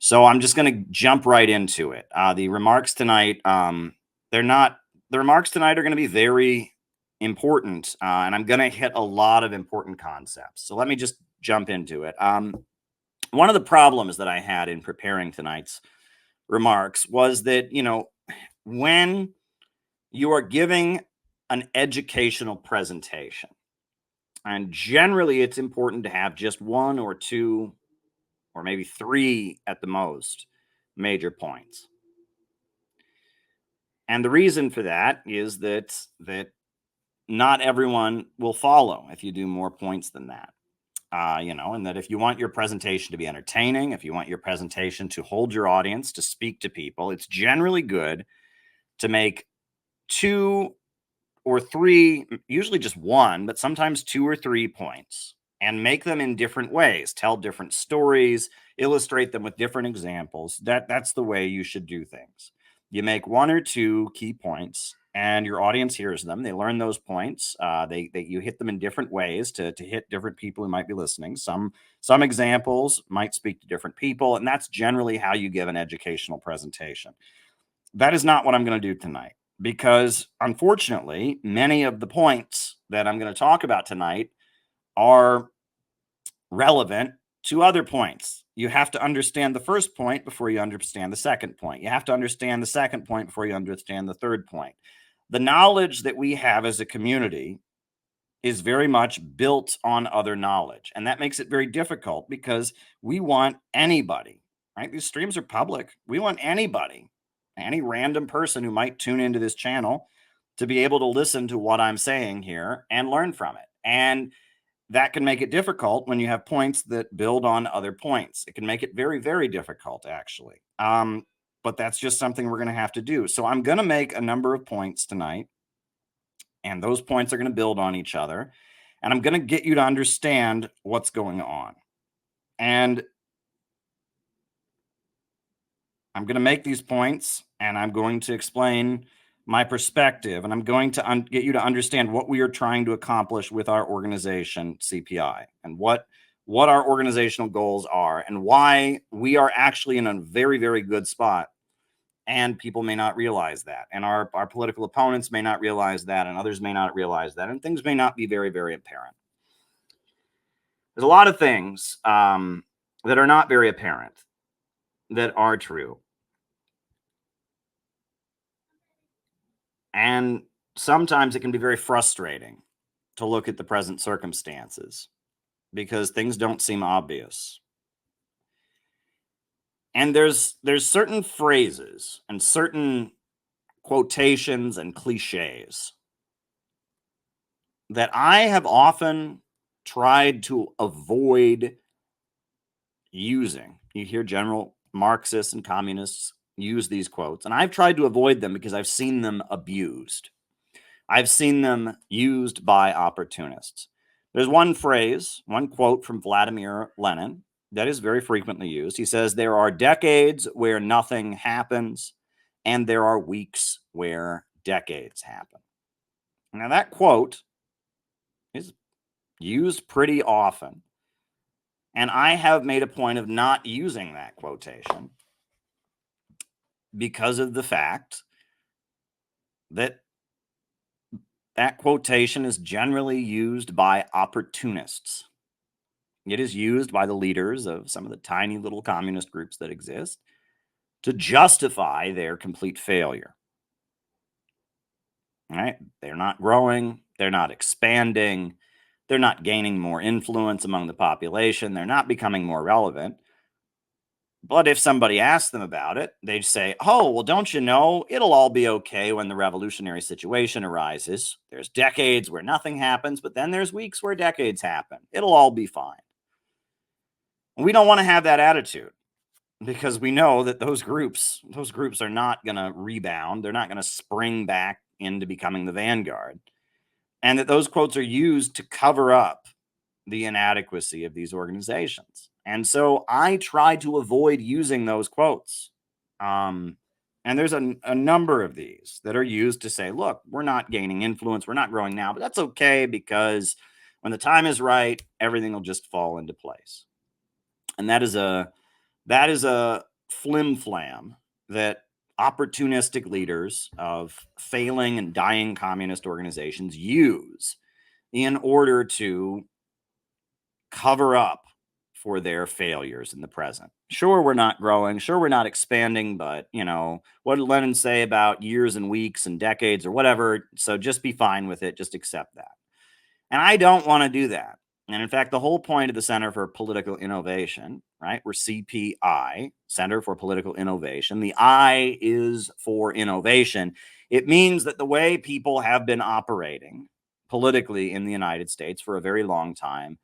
So I'm just going to jump right into it. The remarks tonight, they're not, the remarks tonight are going to be very important, and I'm going to hit a lot of important concepts. So let me just jump into it. One of the problems that I had in preparing tonight's remarks was that, when you are giving an educational presentation, and generally it's important to have just one or two or maybe three at the most major points. And the reason for that is that not everyone will follow if you do more points than that. And that if you want your presentation to be entertaining, if you want your presentation to hold your audience, to speak to people, it's generally good to make two or three, usually just one, but sometimes two or three points, and make them in different ways, tell different stories, illustrate them with different examples. That's the way you should do things. You make one or two key points, and your audience hears them. They learn those points. You hit them in different ways to hit different people who might be listening. Some examples might speak to different people, and that's generally how you give an educational presentation. That is not what I'm going to do tonight, because unfortunately, many of the points that I'm going to talk about tonight are relevant to other points. You have to understand the first point before you understand the second point. You have to understand the second point before you understand the third point. The knowledge that we have as a community is very much built on other knowledge. And that makes it very difficult because we want anybody, right? These streams are public. We want anybody, any random person who might tune into this channel, to be able to listen to what I'm saying here and learn from it. And that can make it difficult when you have points that build on other points. It can make it very, very difficult, actually. But that's just something we're going to have to do. So I'm going to make a number of points tonight, and those points are going to build on each other. And I'm going to get you to understand what's going on. And I'm going to make these points, and I'm going to explain my perspective, and I'm going to get you to understand what we are trying to accomplish with our organization, CPI, and what our organizational goals are, and why we are actually in a very, very good spot. And people may not realize that, and our political opponents may not realize that, and others may not realize that, and things may not be very, very apparent. There's a lot of things that are not very apparent that are true. And sometimes it can be very frustrating to look at the present circumstances because things don't seem obvious. And there's certain phrases and certain quotations and cliches that I have often tried to avoid using. You hear general Marxists and communists use these quotes, and I've tried to avoid them because I've seen them abused. I've seen them used by opportunists. There's one phrase, one quote from Vladimir Lenin that is very frequently used. He says, "There are decades where nothing happens, and there are weeks where decades happen." Now, that quote is used pretty often, and I have made a point of not using that quotation because of the fact that that quotation is generally used by opportunists. It is used by the leaders of some of the tiny little communist groups that exist to justify their complete failure. Right? They're not growing, they're not expanding, they're not gaining more influence among the population, they're not becoming more relevant. But if somebody asks them about it, they'd say, "Oh, well, don't you know, it'll all be okay when the revolutionary situation arises. There's decades where nothing happens, but then there's weeks where decades happen. It'll all be fine." We don't want to have that attitude because we know that those groups are not going to rebound. They're not going to spring back into becoming the vanguard. And that those quotes are used to cover up the inadequacy of these organizations. And so I try to avoid using those quotes. And there's a number of these that are used to say, look, we're not gaining influence, we're not growing now, but that's okay because when the time is right, everything will just fall into place. And that is a flim-flam that opportunistic leaders of failing and dying communist organizations use in order to cover up for their failures in the present. Sure, we're not growing. Sure, we're not expanding, but what did Lenin say about years and weeks and decades or whatever? So just be fine with it. Just accept that. And I don't want to do that. And in fact, the whole point of the Center for Political Innovation, right? We're CPI, Center for Political Innovation. The I is for innovation. It means that the way people have been operating politically in the United States for a very long time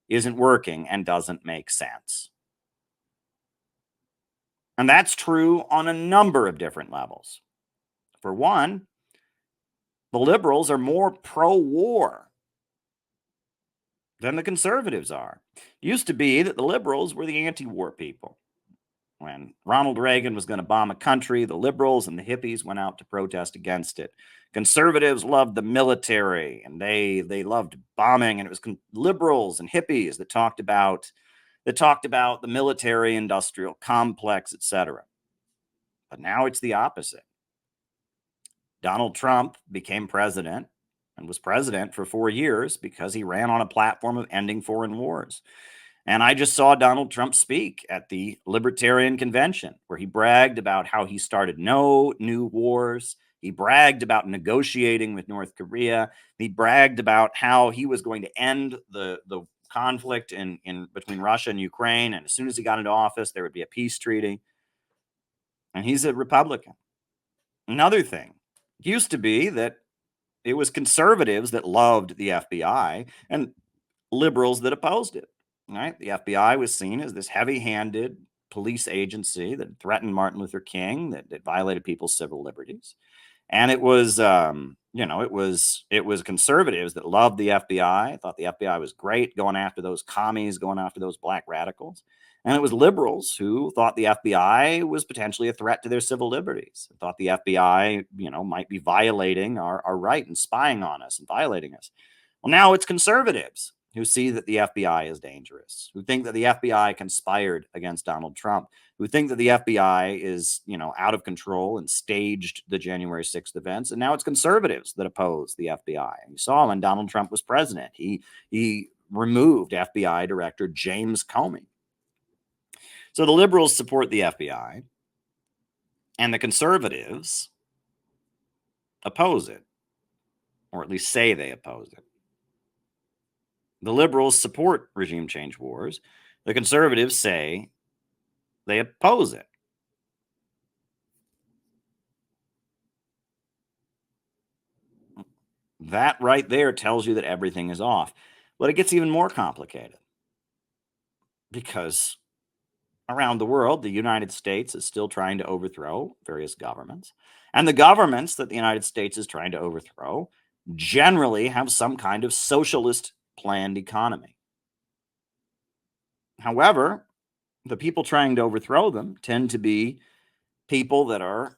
isn't working and doesn't make sense. And that's true on a number of different levels. For one, the liberals are more pro-war than the conservatives are. It used to be that the liberals were the anti-war people. When Ronald Reagan was going to bomb a country, the liberals and the hippies went out to protest against it. Conservatives loved the military and they loved bombing, and it was liberals and hippies that talked about the military industrial complex, etc. But now it's the opposite. Donald Trump became president and was president for 4 years because he ran on a platform of ending foreign wars. And I just saw Donald Trump speak at the Libertarian Convention, where he bragged about how he started no new wars. He bragged about negotiating with North Korea. He bragged about how he was going to end the conflict in between Russia and Ukraine. And as soon as he got into office, there would be a peace treaty. And he's a Republican. Another thing, it used to be that it was conservatives that loved the FBI and liberals that opposed it. Right? The FBI was seen as this heavy-handed police agency that threatened Martin Luther King, that violated people's civil liberties. And it was, it was conservatives that loved the FBI, thought the FBI was great, going after those commies, going after those black radicals. And it was liberals who thought the FBI was potentially a threat to their civil liberties, thought the FBI, might be violating our right and spying on us and violating us. Well, now it's conservatives who see that the FBI is dangerous, who think that the FBI conspired against Donald Trump, who think that the FBI is, out of control and staged the January 6th events. And now it's conservatives that oppose the FBI. And you saw when Donald Trump was president, he removed FBI Director James Comey. So the liberals support the FBI, and the conservatives oppose it, or at least say they oppose it. The liberals support regime change wars. The conservatives say they oppose it. That right there tells you that everything is off. But it gets even more complicated because around the world, the United States is still trying to overthrow various governments. And the governments that the United States is trying to overthrow generally have some kind of socialist planned economy. However, the people trying to overthrow them tend to be people that are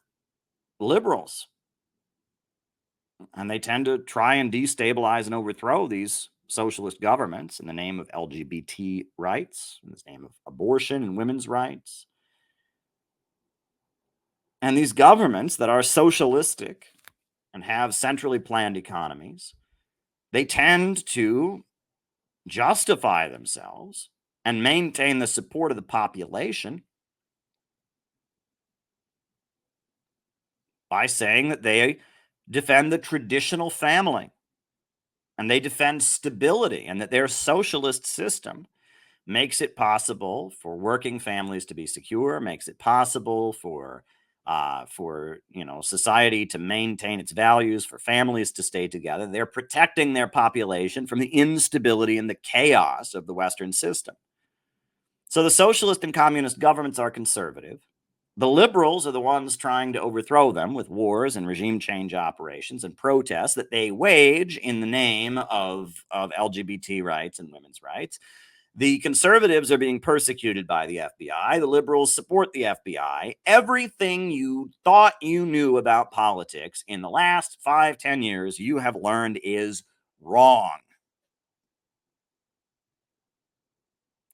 liberals. And they tend to try and destabilize and overthrow these socialist governments in the name of LGBT rights, in the name of abortion and women's rights. And these governments that are socialistic and have centrally planned economies, they tend to justify themselves and maintain the support of the population by saying that they defend the traditional family and they defend stability, and that their socialist system makes it possible for working families to be secure, makes it possible for society to maintain its values, for families to stay together. They're protecting their population from the instability and the chaos of the Western system. So the socialist and communist governments are conservative. The liberals are the ones trying to overthrow them with wars and regime change operations and protests that they wage in the name of LGBT rights and women's rights. The conservatives are being persecuted by the FBI. The liberals support the FBI. Everything you thought you knew about politics in the last 5-10 years, you have learned is wrong.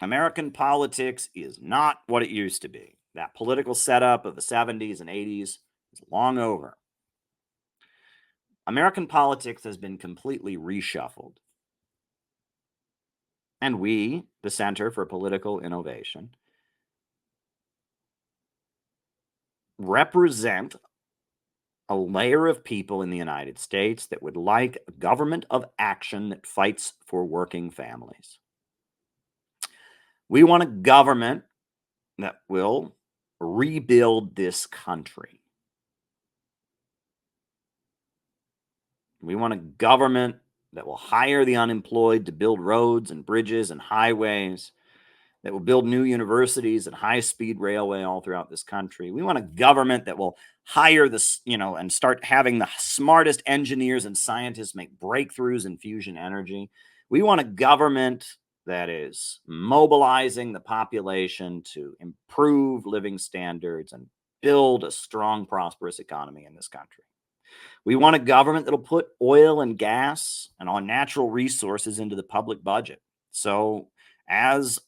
American politics is not what it used to be. That political setup of the 70s and 80s is long over. American politics has been completely reshuffled. And we, the Center for Political Innovation, represent a layer of people in the United States that would like a government of action that fights for working families. We want a government that will rebuild this country. We want a government that will hire the unemployed to build roads and bridges and highways, that will build new universities and high-speed railway all throughout this country. We want a government that will hire and start having the smartest engineers and scientists make breakthroughs in fusion energy. We want a government that is mobilizing the population to improve living standards and build a strong, prosperous economy in this country. We want a government that'll put oil and gas and all natural resources into the public budget. So as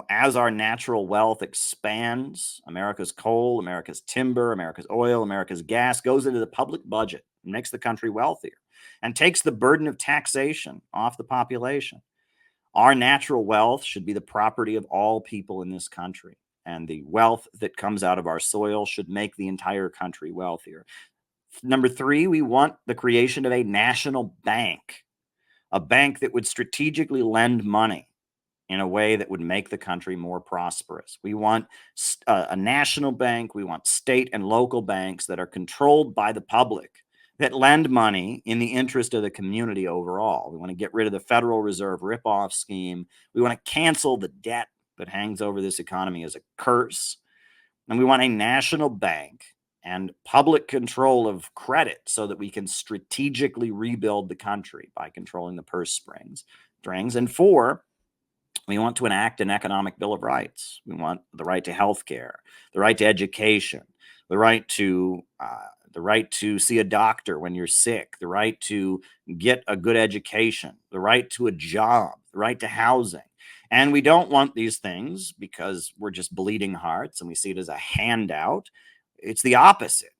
as our natural wealth expands, America's coal, America's timber, America's oil, America's gas goes into the public budget and makes the country wealthier and takes the burden of taxation off the population. Our natural wealth should be the property of all people in this country. And the wealth that comes out of our soil should make the entire country wealthier. Number three, we want the creation of a national bank, a bank that would strategically lend money in a way that would make the country more prosperous. We want a national bank. We want state and local banks that are controlled by the public, that lend money in the interest of the community overall. We want to get rid of the Federal Reserve ripoff scheme. We want to cancel the debt that hangs over this economy as a curse. And we want a national bank and public control of credit so that we can strategically rebuild the country by controlling the purse strings. And four, we want to enact an economic bill of rights. We want the right to health care, the right to education, the right to see a doctor when you're sick, the right to get a good education, the right to a job, the right to housing. And we don't want these things because we're just bleeding hearts and we see it as a handout. It's the opposite.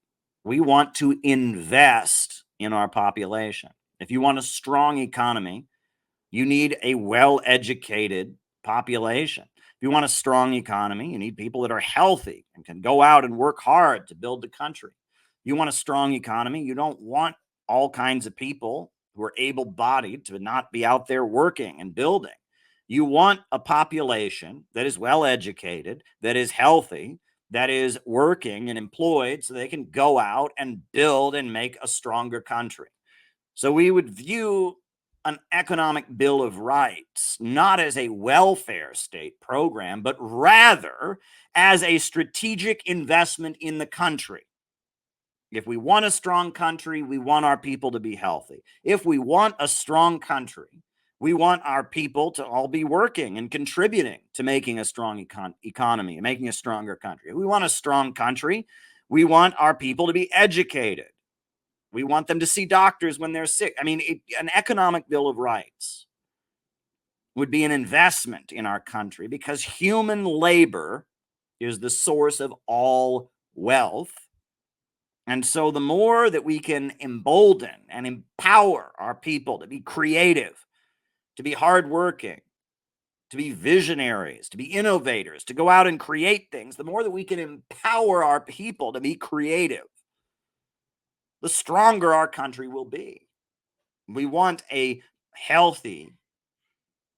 We want to invest in our population. If you want a strong economy, you need a well-educated population. If you want a strong economy, you need people that are healthy and can go out and work hard to build the country. You want a strong economy, you don't want all kinds of people who are able-bodied to not be out there working and building. You want a population that is well-educated, that is healthy, that is working and employed so they can go out and build and make a stronger country. So we would view an economic bill of rights not as a welfare state program, but rather as a strategic investment in the country. If we want a strong country, we want our people to be healthy. If we want a strong country, we want our people to all be working and contributing to making a strong economy and making a stronger country. If we want a strong country, we want our people to be educated. We want them to see doctors when they're sick. I mean, an economic bill of rights would be an investment in our country because human labor is the source of all wealth. And so the more that we can embolden and empower our people to be creative, to be hardworking, to be visionaries, to be innovators, to go out and create things, the more that we can empower our people to be creative, the stronger our country will be. We want a healthy,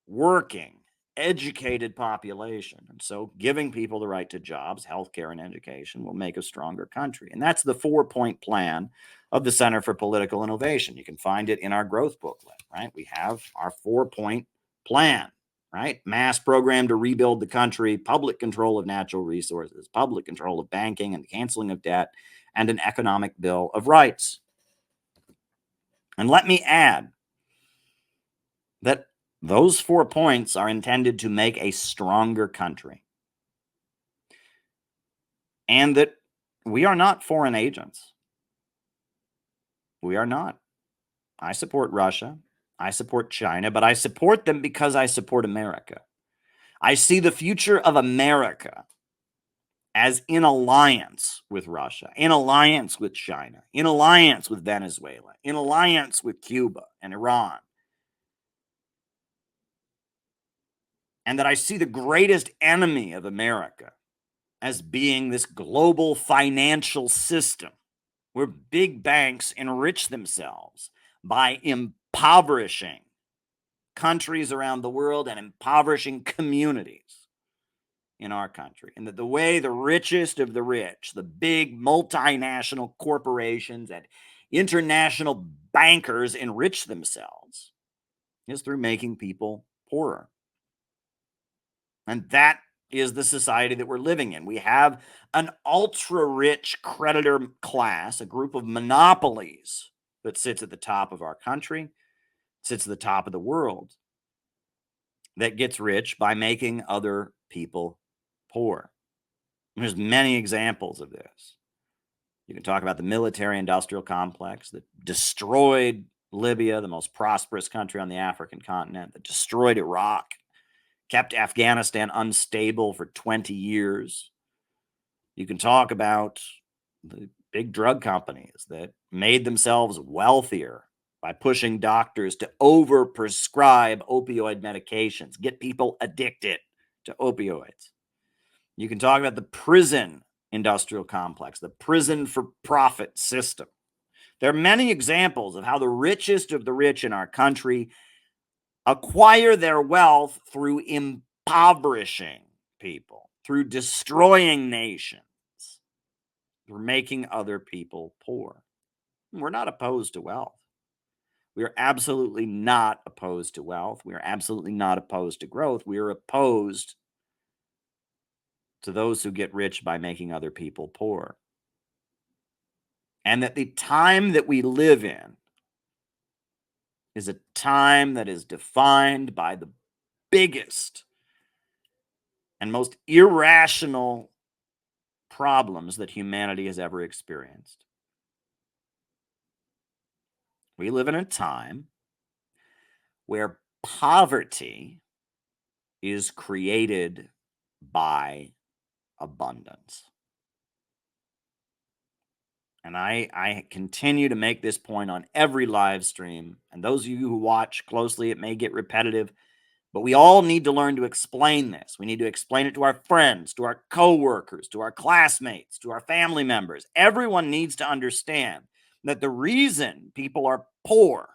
working, educated population. And so giving people the right to jobs, healthcare, and education will make a stronger country. And that's the 4-point plan of the Center for Political Innovation. You can find it in our growth booklet, right? We have our 4-point plan, right? Mass program to rebuild the country, public control of natural resources, public control of banking and canceling of debt, and an economic bill of rights. And let me add that those 4 points are intended to make a stronger country. And that we are not foreign agents. We are not. I support Russia. I support China, but I support them because I support America. I see the future of America as in alliance with Russia, in alliance with China, in alliance with Venezuela, in alliance with Cuba and Iran. And that I see the greatest enemy of America as being this global financial system where big banks enrich themselves by impoverishing countries around the world and impoverishing communities in our country. And that the way the richest of the rich, the big multinational corporations and international bankers enrich themselves is through making people poorer. And that is the society that we're living in. We have an ultra rich creditor class, a group of monopolies that sits at the top of our country, sits at the top of the world, that gets rich by making other people poor. And there's many examples of this. You can talk about the military industrial complex that destroyed Libya, the most prosperous country on the African continent, that destroyed Iraq, kept Afghanistan unstable for 20 years. You can talk about the big drug companies that made themselves wealthier by pushing doctors to overprescribe opioid medications, get people addicted to opioids. You can talk about the prison industrial complex, the prison for profit system. There are many examples of how the richest of the rich in our country acquire their wealth through impoverishing people, through destroying nations, through making other people poor. We're not opposed to wealth. We are absolutely not opposed to wealth. We are absolutely not opposed to growth. We are opposed to those who get rich by making other people poor. And that the time that we live in is a time that is defined by the biggest and most irrational problems that humanity has ever experienced. We live in a time where poverty is created by abundance. And I continue to make this point on every live stream. And those of you who watch closely, it may get repetitive, but we all need to learn to explain this. We need to explain it to our friends, to our coworkers, to our classmates, to our family members. Everyone needs to understand that the reason people are poor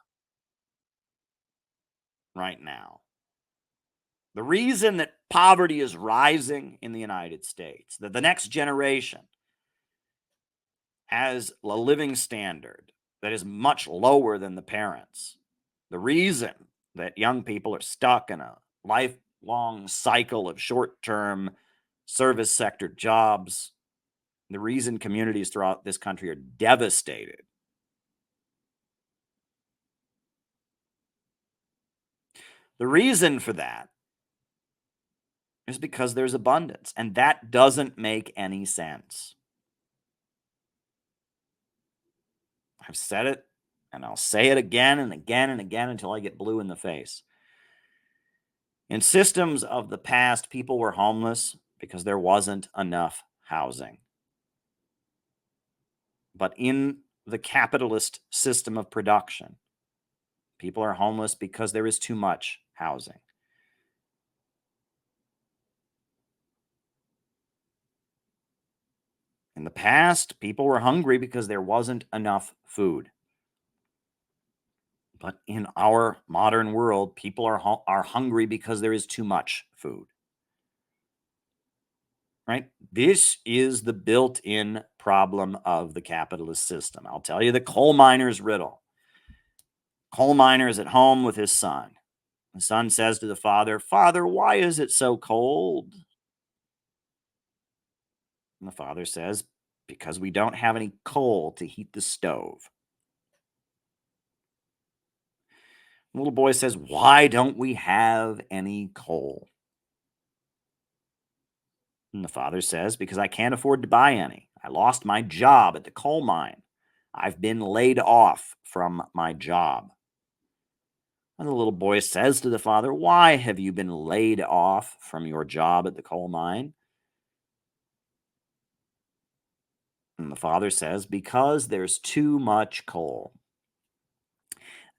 right now, the reason that poverty is rising in the United States, that the next generation has a living standard that is much lower than the parents, the reason that young people are stuck in a lifelong cycle of short-term service sector jobs, the reason communities throughout this country are devastated, the reason for that is because there's abundance, and that doesn't make any sense. I've said it, and I'll say it again and again and again until I get blue in the face. In systems of the past, people were homeless because there wasn't enough housing. But in the capitalist system of production, people are homeless because there is too much housing. In the past, people were hungry because there wasn't enough food. But in our modern world, people are hungry because there is too much food. Right? This is the built-in problem of the capitalist system. I'll tell you the coal miner's riddle. Coal miner is at home with his son. The son says to the father, "Father, why is it so cold?" And the father says, "Because we don't have any coal to heat the stove." The little boy says, "Why don't we have any coal?" And the father says, "Because I can't afford to buy any. I lost my job at the coal mine. I've been laid off from my job." And the little boy says to the father, "Why have you been laid off from your job at the coal mine?" the father says, because there's too much coal.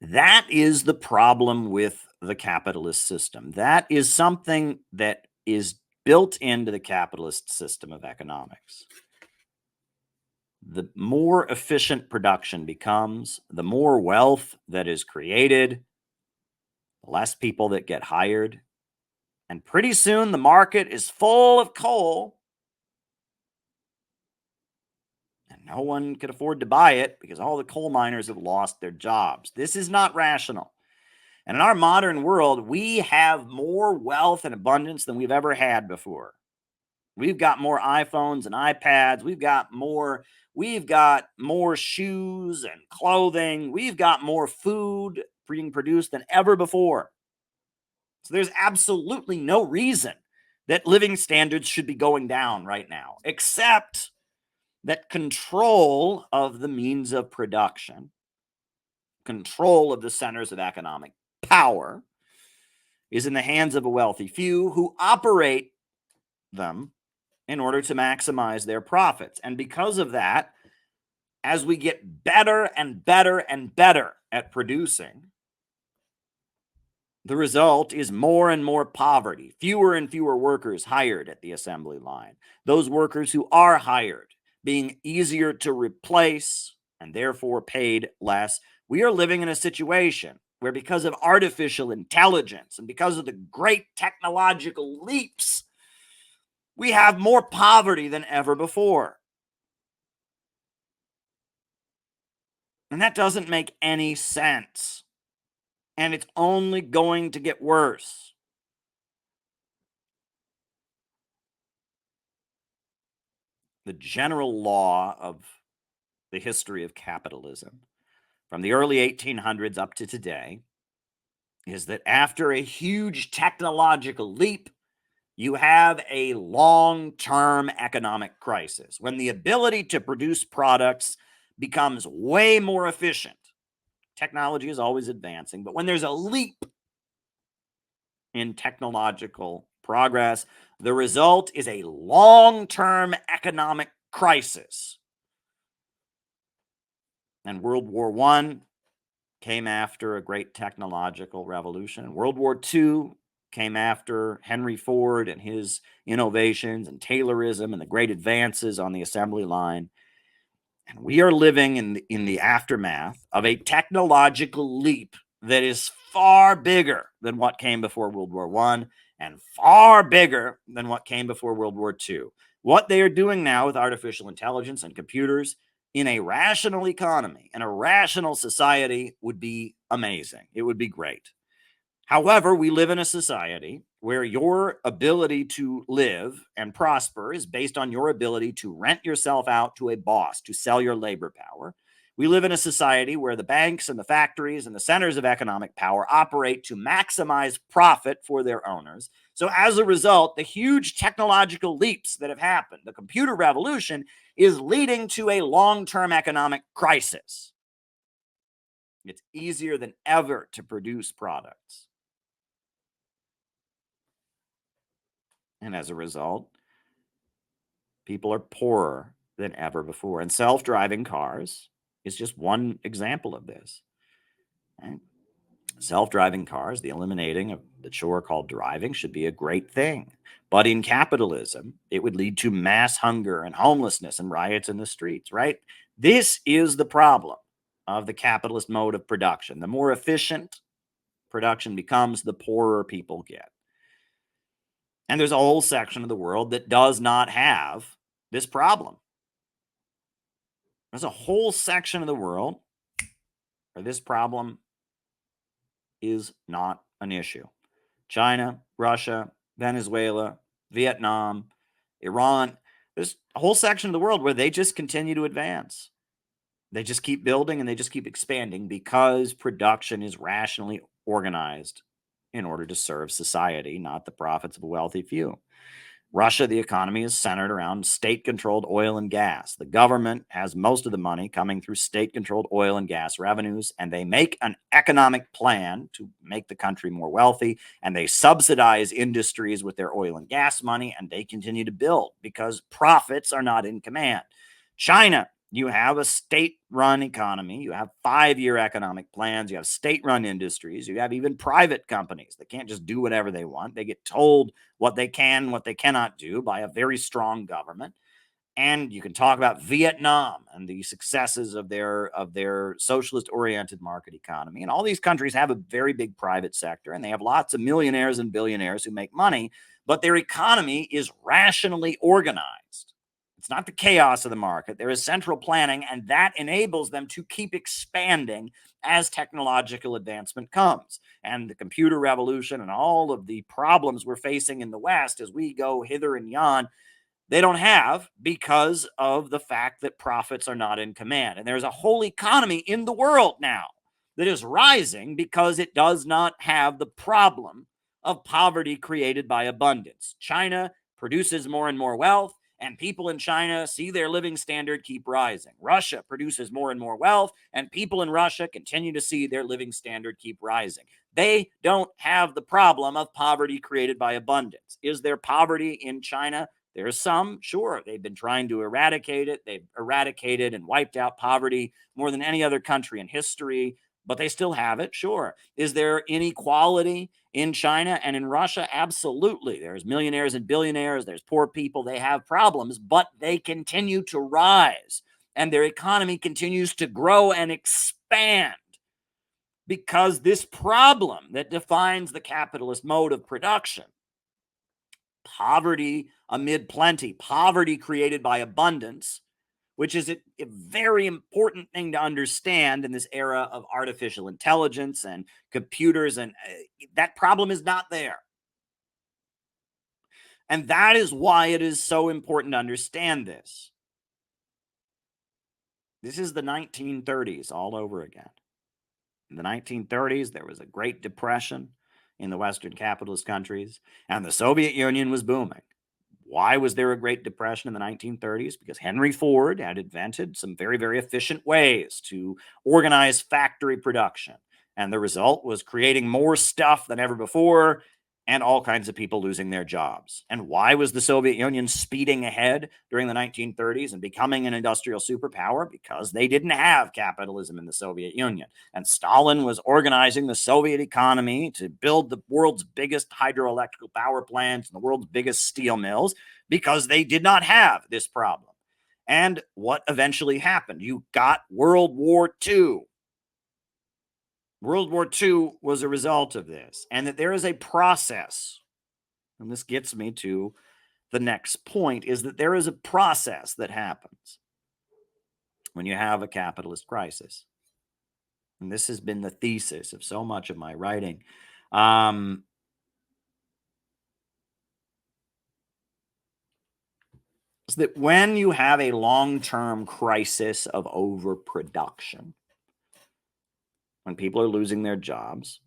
That is the problem with the capitalist system. That is something that is built into the capitalist system of economics. The more efficient production becomes, the more wealth that is created, the less people that get hired. And pretty soon the market is full of coal and no one can afford to buy it because all the coal miners have lost their jobs. This is not rational. And in our modern world, we have more wealth and abundance than we've ever had before. We've got more iPhones and iPads. We've got more shoes and clothing. We've got more food being produced than ever before. So there's absolutely no reason that living standards should be going down right now, except that control of the means of production, control of the centers of economic power is in the hands of a wealthy few who operate them in order to maximize their profits. And because of that, as we get better and better and better at producing, the result is more and more poverty, fewer and fewer workers hired at the assembly line. Those workers who are hired being easier to replace and therefore paid less. We are living in a situation where, because of artificial intelligence and because of the great technological leaps, we have more poverty than ever before. And that doesn't make any sense. And it's only going to get worse. The general law of the history of capitalism, from the early 1800s up to today, is that after a huge technological leap, you have a long-term economic crisis when the ability to produce products becomes way more efficient. Technology is always advancing, but when there's a leap in technological progress, the result is a long-term economic crisis. And World War I came after a great technological revolution. World War II came after Henry Ford and his innovations and Taylorism and the great advances on the assembly line. And we are living in the aftermath of a technological leap that is far bigger than what came before World War I and far bigger than what came before World War II. What they are doing now with artificial intelligence and computers in a rational economy, in a rational society, would be amazing. It would be great. However, we live in a society where your ability to live and prosper is based on your ability to rent yourself out to a boss to sell your labor power. We live in a society where the banks and the factories and the centers of economic power operate to maximize profit for their owners. So as a result, the huge technological leaps that have happened, the computer revolution, is leading to a long-term economic crisis. It's easier than ever to produce products. And as a result, people are poorer than ever before. And self-driving cars is just one example of this. Right? Self-driving cars, the eliminating of the chore called driving, should be a great thing. But in capitalism, it would lead to mass hunger and homelessness and riots in the streets, right? This is the problem of the capitalist mode of production. The more efficient production becomes, the poorer people get. And there's a whole section of the world that does not have this problem. There's a whole section of the world where this problem is not an issue. China, Russia, Venezuela, Vietnam, Iran. There's a whole section of the world where they just continue to advance. They just keep building and they just keep expanding because production is rationally organized in order to serve society, not the profits of a wealthy few. Russia, the economy is centered around state-controlled oil and gas. The government has most of the money coming through state-controlled oil and gas revenues, and they make an economic plan to make the country more wealthy, and they subsidize industries with their oil and gas money, and they continue to build because profits are not in command. China, you have a state-run economy. You have 5-year economic plans. You have state-run industries. You have even private companies that can't just do whatever they want. They get told what they can, what they cannot do by a very strong government. And you can talk about Vietnam and the successes of their socialist-oriented market economy. And all these countries have a very big private sector, and they have lots of millionaires and billionaires who make money, but their economy is rationally organized. It's not the chaos of the market. There is central planning, and that enables them to keep expanding as technological advancement comes. And the computer revolution and all of the problems we're facing in the West as we go hither and yon, they don't have, because of the fact that profits are not in command. And there's a whole economy in the world now that is rising because it does not have the problem of poverty created by abundance. China produces more and more wealth, and people in China see their living standard keep rising. Russia produces more and more wealth, and people in Russia continue to see their living standard keep rising. They don't have the problem of poverty created by abundance. Is there poverty in China? There's some, sure. They've been trying to eradicate it. They've eradicated and wiped out poverty more than any other country in history, but they still have it, sure. Is there inequality in China and in Russia? Absolutely. There's millionaires and billionaires. There's poor people. They have problems, but they continue to rise, and their economy continues to grow and expand because this problem that defines the capitalist mode of production, poverty amid plenty, poverty created by abundance, which is a very important thing to understand in this era of artificial intelligence and computers, and that problem is not there. And that is why it is so important to understand this. This is the 1930s all over again. In the 1930s, there was a Great Depression in the Western capitalist countries, and the Soviet Union was booming. Why was there a Great Depression in the 1930s? Because Henry Ford had invented some very, very efficient ways to organize factory production. And the result was creating more stuff than ever before and all kinds of people losing their jobs. And why was the Soviet Union speeding ahead during the 1930s and becoming an industrial superpower? Because they didn't have capitalism in the Soviet Union. And Stalin was organizing the Soviet economy to build the world's biggest hydroelectric power plants and the world's biggest steel mills because they did not have this problem. And what eventually happened? You got World War II. World War II was a result of this, and that there is a process, and this gets me to the next point, is that there is a process that happens when you have a capitalist crisis. And this has been the thesis of so much of my writing. Is that when you have a long-term crisis of overproduction, when people are losing their jobs,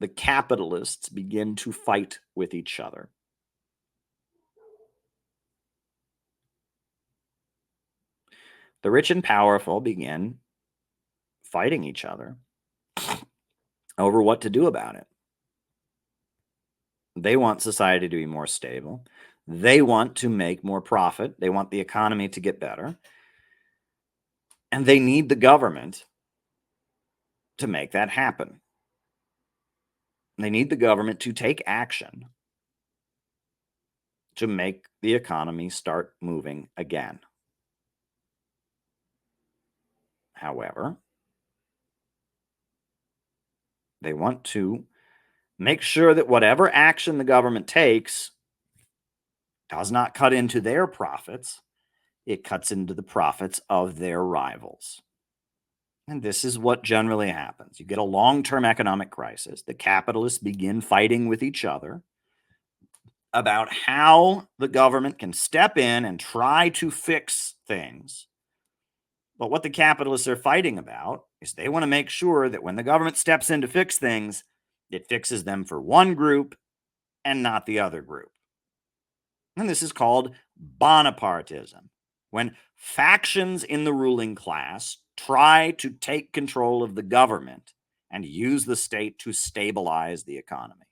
the capitalists begin to fight with each other. The rich and powerful begin fighting each other over what to do about it. They want society to be more stable. They want to make more profit. They want the economy to get better. And they need the government to make that happen. They need the government to take action to make the economy start moving again. However, they want to make sure that whatever action the government takes does not cut into their profits. It cuts into the profits of their rivals. And this is what generally happens. You get a long-term economic crisis. The capitalists begin fighting with each other about how the government can step in and try to fix things. But what the capitalists are fighting about is they want to make sure that when the government steps in to fix things, it fixes them for one group and not the other group. And this is called Bonapartism, when factions in the ruling class try to take control of the government and use the state to stabilize the economy.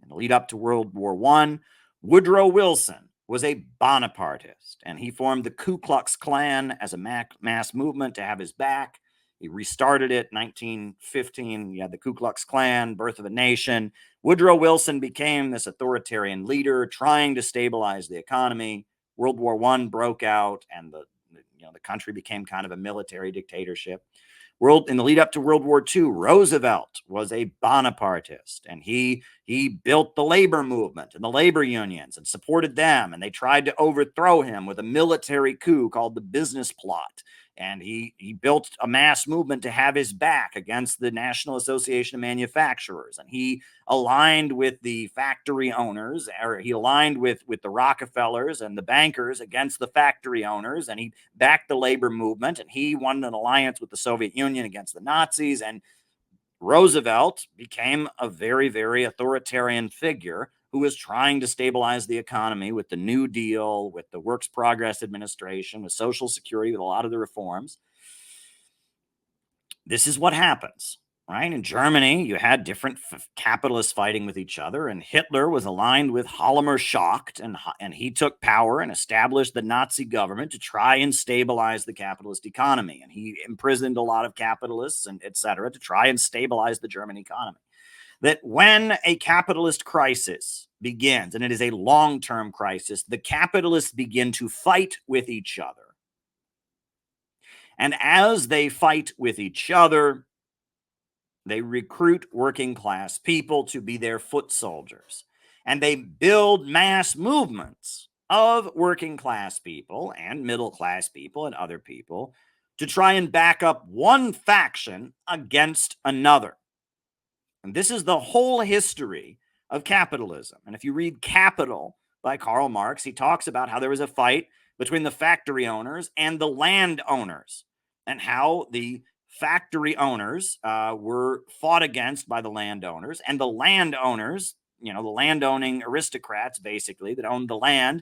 In the lead up to World War I, Woodrow Wilson was a Bonapartist, and he formed the Ku Klux Klan as a mass movement to have his back. He restarted it in 1915. You had the Ku Klux Klan, birth of a nation. Woodrow Wilson became this authoritarian leader trying to stabilize the economy. World War I broke out, and the country became kind of a military dictatorship. In the lead up to World War II, Roosevelt was a Bonapartist, and he built the labor movement and the labor unions and supported them, and they tried to overthrow him with a military coup called the Business Plot. And he built a mass movement to have his back against the National Association of Manufacturers. And he aligned with the factory owners, or he aligned with the Rockefellers and the bankers against the factory owners. And he backed the labor movement. And he won an alliance with the Soviet Union against the Nazis. And Roosevelt became a very, very authoritarian figure who was trying to stabilize the economy with the New Deal, with the Works Progress Administration, with Social Security, with a lot of the reforms. This is what happens, right? In Germany, you had different capitalists fighting with each other, and Hitler was aligned with Hjalmar Schacht, and he took power and established the Nazi government to try and stabilize the capitalist economy. And he imprisoned a lot of capitalists and et cetera to try and stabilize the German economy. That when a capitalist crisis begins, and it is a long-term crisis, the capitalists begin to fight with each other. And as they fight with each other, they recruit working class people to be their foot soldiers. And they build mass movements of working class people and middle class people and other people to try and back up one faction against another. And this is the whole history of capitalism. And if you read Capital by Karl Marx, he talks about how there was a fight between the factory owners and the landowners, and how the factory owners were fought against by the landowners, and the landowners, the landowning aristocrats, basically, that owned the land,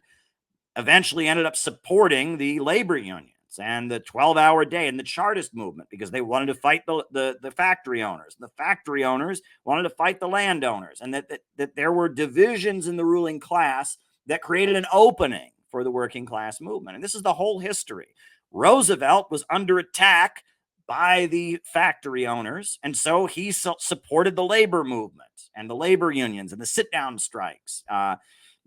eventually ended up supporting the labor unions and the 12-hour day and the Chartist movement, because they wanted to fight the factory owners. The factory owners wanted to fight the landowners, and that there were divisions in the ruling class that created an opening for the working class movement. And this is the whole history. Roosevelt was under attack by the factory owners, and so he supported the labor movement and the labor unions and the sit-down strikes.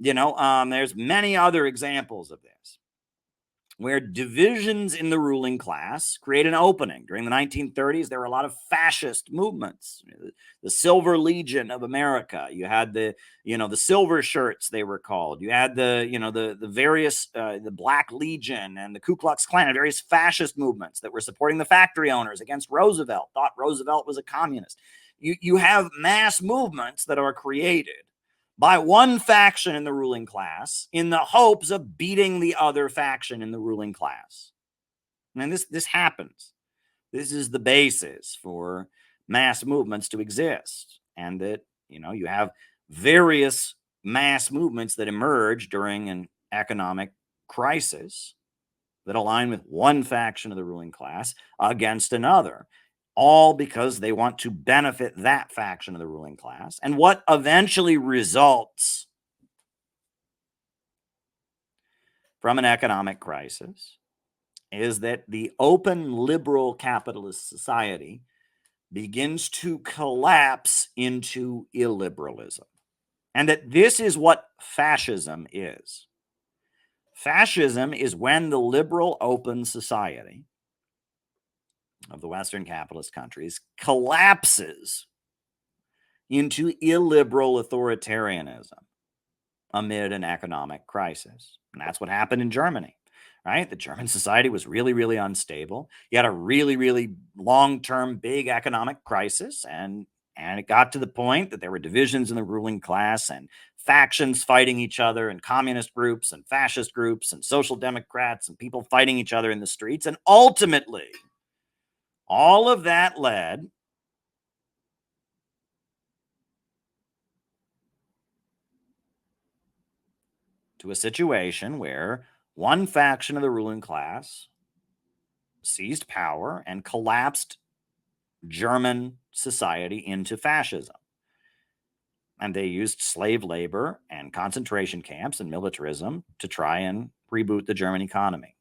There's many other examples of this, where divisions in the ruling class create an opening. During the 1930s, there were a lot of fascist movements. The Silver Legion of America. You had the Silver Shirts, they were called. You had the various, the Black Legion and the Ku Klux Klan, and various fascist movements that were supporting the factory owners against Roosevelt, thought Roosevelt was a communist. You have mass movements that are created by one faction in the ruling class in the hopes of beating the other faction in the ruling class. And this happens. This is the basis for mass movements to exist. And that, you have various mass movements that emerge during an economic crisis that align with one faction of the ruling class against another, all because they want to benefit that faction of the ruling class. And what eventually results from an economic crisis is that the open liberal capitalist society begins to collapse into illiberalism. And that this is what fascism is. Fascism is when the liberal open society of the Western capitalist countries collapses into illiberal authoritarianism amid an economic crisis. And that's what happened in Germany, right? The German society was really, really unstable. You had a really, really long-term big economic crisis, and it got to the point that there were divisions in the ruling class and factions fighting each other, and communist groups and fascist groups and social democrats and people fighting each other in the streets. And ultimately, all of that led to a situation where one faction of the ruling class seized power and collapsed German society into fascism. And they used slave labor and concentration camps and militarism to try and reboot the German economy.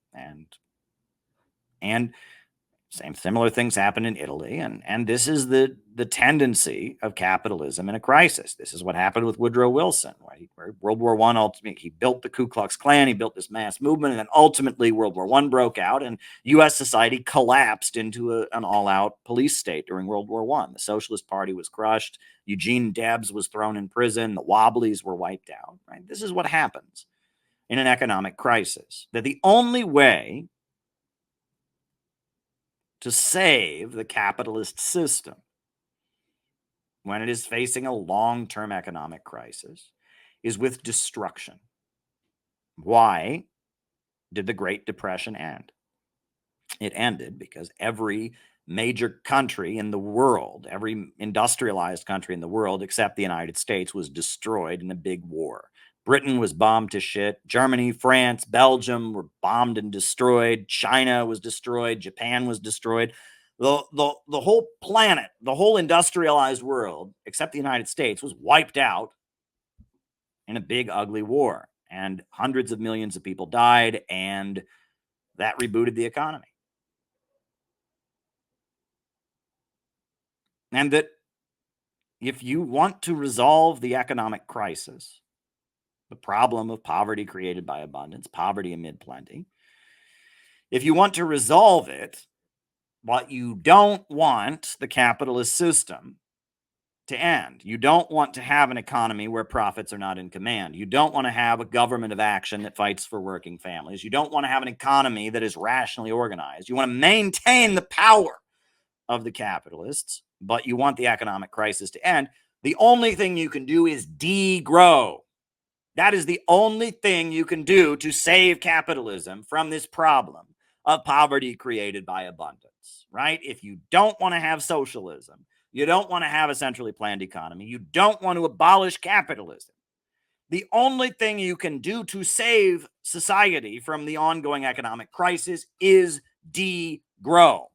And similar things happen in Italy, and this is the tendency of capitalism in a crisis. This is what happened with Woodrow Wilson, right? Where World War I ultimately, he built the Ku Klux Klan, he built this mass movement, and then ultimately World War I broke out, and U.S. society collapsed into an all-out police state during World War I. The Socialist Party was crushed. Eugene Debs was thrown in prison. The Wobblies were wiped out. Right? This is what happens in an economic crisis. That the only way to save the capitalist system when it is facing a long-term economic crisis is with destruction. Why did the Great Depression end? It ended because every major country in the world, every industrialized country in the world except the United States, was destroyed in a big war. Britain was bombed to shit. Germany, France, Belgium were bombed and destroyed. China was destroyed. Japan was destroyed. The whole planet, the whole industrialized world, except the United States, was wiped out in a big, ugly war. And hundreds of millions of people died, and that rebooted the economy. And that if you want to resolve the economic crisis, the problem of poverty created by abundance, poverty amid plenty, if you want to resolve it, but you don't want the capitalist system to end. You don't want to have an economy where profits are not in command. You don't want to have a government of action that fights for working families. You don't want to have an economy that is rationally organized. You want to maintain the power of the capitalists, but you want the economic crisis to end. The only thing you can do is degrow. That is the only thing you can do to save capitalism from this problem of poverty created by abundance, right? If you don't want to have socialism, you don't want to have a centrally planned economy, you don't want to abolish capitalism, the only thing you can do to save society from the ongoing economic crisis is degrow.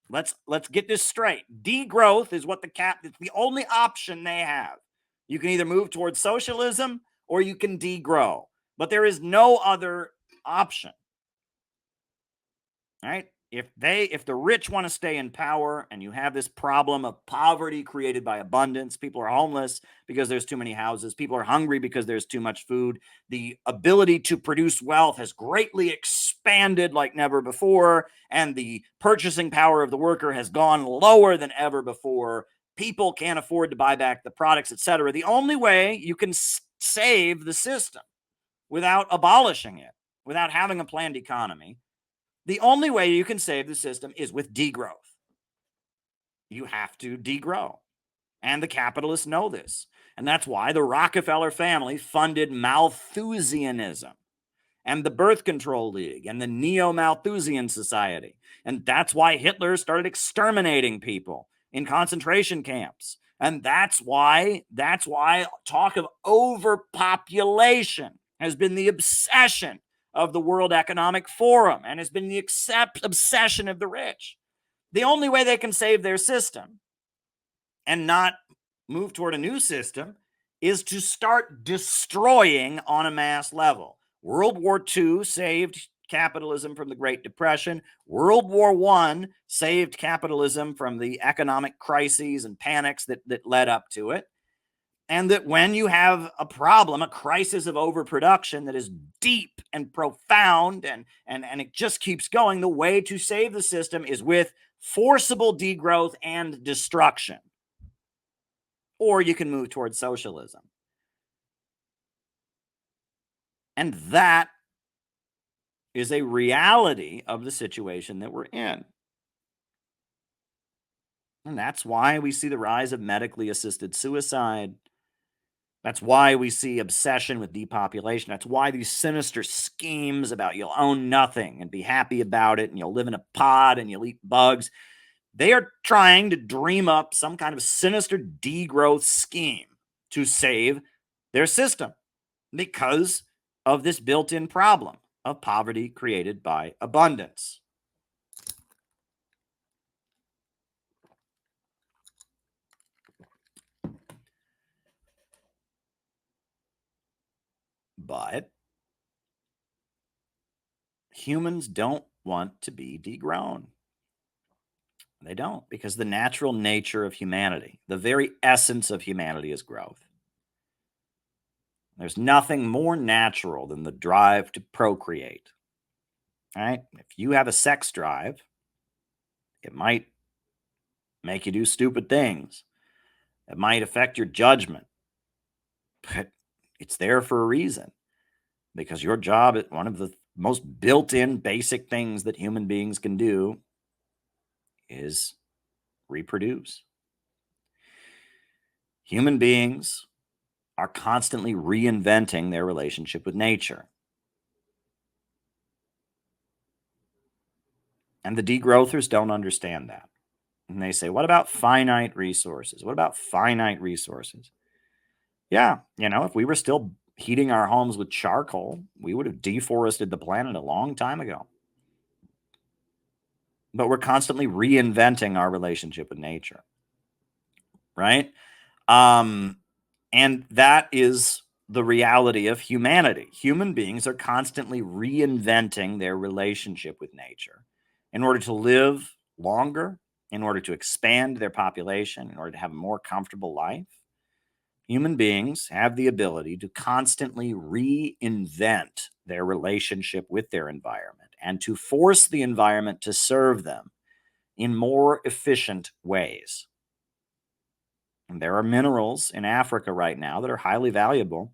Let's get this straight. Degrowth is what it's the only option they have. You can either move towards socialism or you can degrow, but there is no other option. All right? If the rich want to stay in power and you have this problem of poverty created by abundance, people are homeless because there's too many houses, people are hungry because there's too much food, the ability to produce wealth has greatly expanded like never before, and the purchasing power of the worker has gone lower than ever before. People can't afford to buy back the products, etc. The only way you can save the system without abolishing it, without having a planned economy, the only way you can save the system is with degrowth. You have to degrow. And the capitalists know this. And that's why the Rockefeller family funded Malthusianism and the Birth Control League and the Neo-Malthusian Society. And that's why Hitler started exterminating people in concentration camps. And that's why talk of overpopulation has been the obsession of the World Economic Forum and has been the obsession of the rich. The only way they can save their system and not move toward a new system is to start destroying on a mass level. World War II saved capitalism from the Great Depression. World War I saved capitalism from the economic crises and panics that led up to it. And that when you have a problem, a crisis of overproduction that is deep and profound and it just keeps going, the way to save the system is with forcible degrowth and destruction. Or you can move towards socialism. And that is a reality of the situation that we're in. And that's why we see the rise of medically assisted suicide. That's why we see obsession with depopulation. That's why these sinister schemes about you'll own nothing and be happy about it and you'll live in a pod and you'll eat bugs. They are trying to dream up some kind of sinister degrowth scheme to save their system because of this built-in problem of poverty created by abundance. But humans don't want to be degrown. They don't, because the natural nature of humanity, the very essence of humanity, is growth. There's nothing more natural than the drive to procreate. Right? If you have a sex drive, it might make you do stupid things. It might affect your judgment, but it's there for a reason, because your job, one of the most built-in basic things that human beings can do, is reproduce. Human beings are constantly reinventing their relationship with nature. And the degrowthers don't understand that. And they say, what about finite resources? What about finite resources? Yeah, if we were still heating our homes with charcoal, we would have deforested the planet a long time ago. But we're constantly reinventing our relationship with nature, right? And that is the reality of humanity. Human beings are constantly reinventing their relationship with nature in order to live longer, in order to expand their population, in order to have a more comfortable life. Human beings have the ability to constantly reinvent their relationship with their environment and to force the environment to serve them in more efficient ways. And there are minerals in Africa right now that are highly valuable,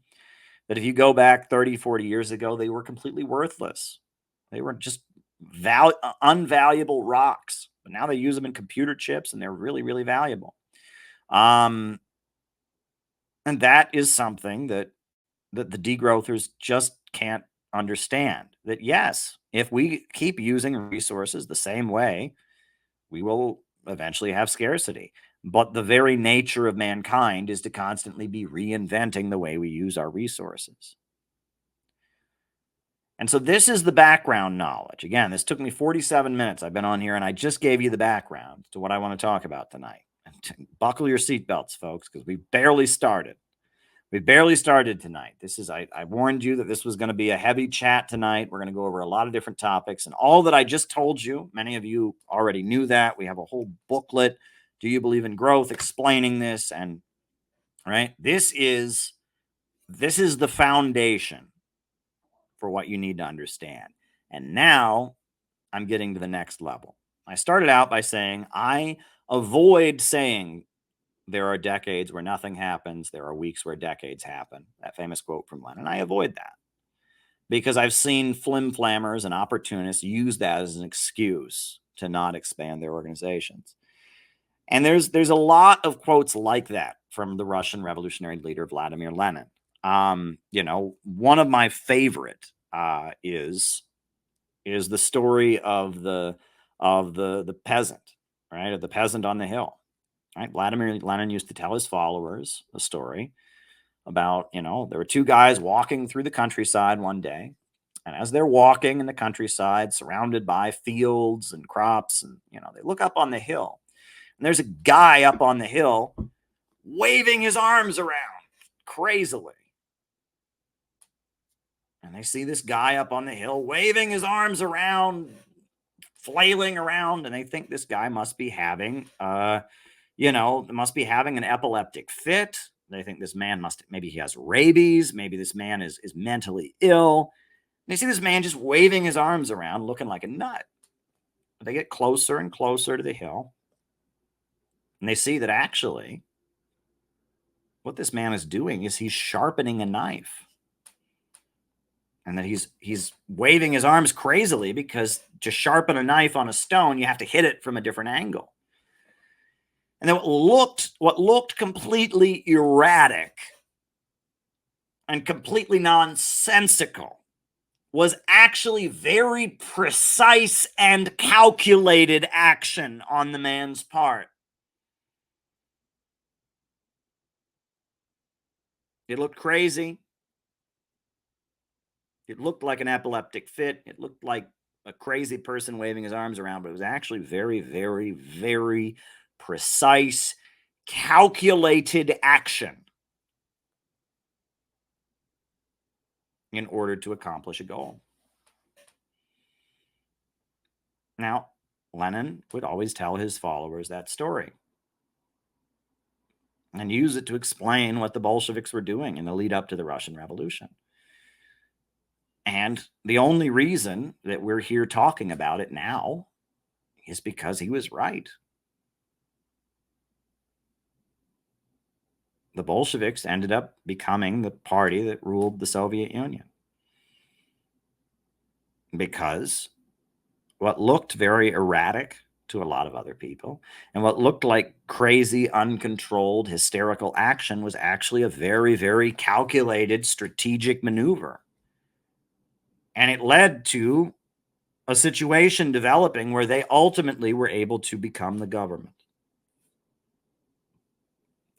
that if you go back 30, 40 years ago, they were completely worthless. They were just unvaluable rocks. But now they use them in computer chips and they're really, really valuable. And that is something that the degrowthers just can't understand. That yes, if we keep using resources the same way, we will eventually have scarcity. But the very nature of mankind is to constantly be reinventing the way we use our resources. And so this is the background knowledge. Again, this took me 47 minutes. I've been on here and I just gave you the background to what I want to talk about tonight. Buckle your seatbelts, folks, because we barely started. We barely started tonight. I warned you that this was going to be a heavy chat tonight. We're going to go over a lot of different topics, and all that I just told you, many of you already knew that. We have a whole booklet, Do You Believe in Growth, explaining this. And right, this is the foundation for what you need to understand. And now I'm getting to the next level. I started out by saying I avoid saying there are decades where nothing happens. There are weeks where decades happen. That famous quote from Lenin. I avoid that because I've seen flim-flammers and opportunists use that as an excuse to not expand their organizations. And there's a lot of quotes like that from the Russian revolutionary leader Vladimir Lenin. One of my favorite is the story of the peasant, right? Of the peasant on the hill. Right? Vladimir Lenin used to tell his followers a story about, there were two guys walking through the countryside one day. And as they're walking in the countryside, surrounded by fields and crops, and, they look up on the hill. And there's a guy up on the hill waving his arms around crazily. And they see this guy up on the hill waving his arms around, flailing around, and they think this guy must be having an epileptic fit. They think this man maybe he has rabies. Maybe this man is mentally ill. And they see this man just waving his arms around, looking like a nut. But they get closer and closer to the hill. And they see that actually what this man is doing is he's sharpening a knife. And that he's waving his arms crazily because to sharpen a knife on a stone, you have to hit it from a different angle. And then what looked completely erratic and completely nonsensical was actually very precise and calculated action on the man's part. It looked crazy. It looked like an epileptic fit. It looked like a crazy person waving his arms around, but it was actually very, very, very precise, calculated action. in order to accomplish a goal. Now, Lenin would always tell his followers that story and use it to explain what the Bolsheviks were doing in the lead up to the Russian Revolution. And the only reason that we're here talking about it now is because he was right. The Bolsheviks ended up becoming the party that ruled the Soviet Union because what looked very erratic to a lot of other people and what looked like crazy, uncontrolled, hysterical action was actually a very, very calculated strategic maneuver. And it led to a situation developing where they ultimately were able to become the government.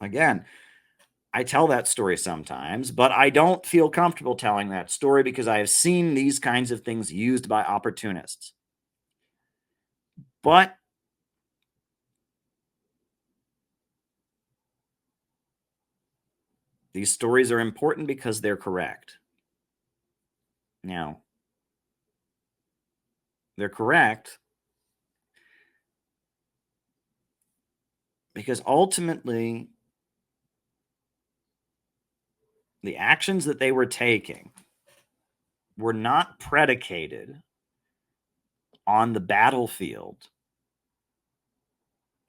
Again, I tell that story sometimes, but I don't feel comfortable telling that story because I have seen these kinds of things used by opportunists. But these stories are important because they're correct. Now, they're correct because ultimately the actions that they were taking were not predicated on the battlefield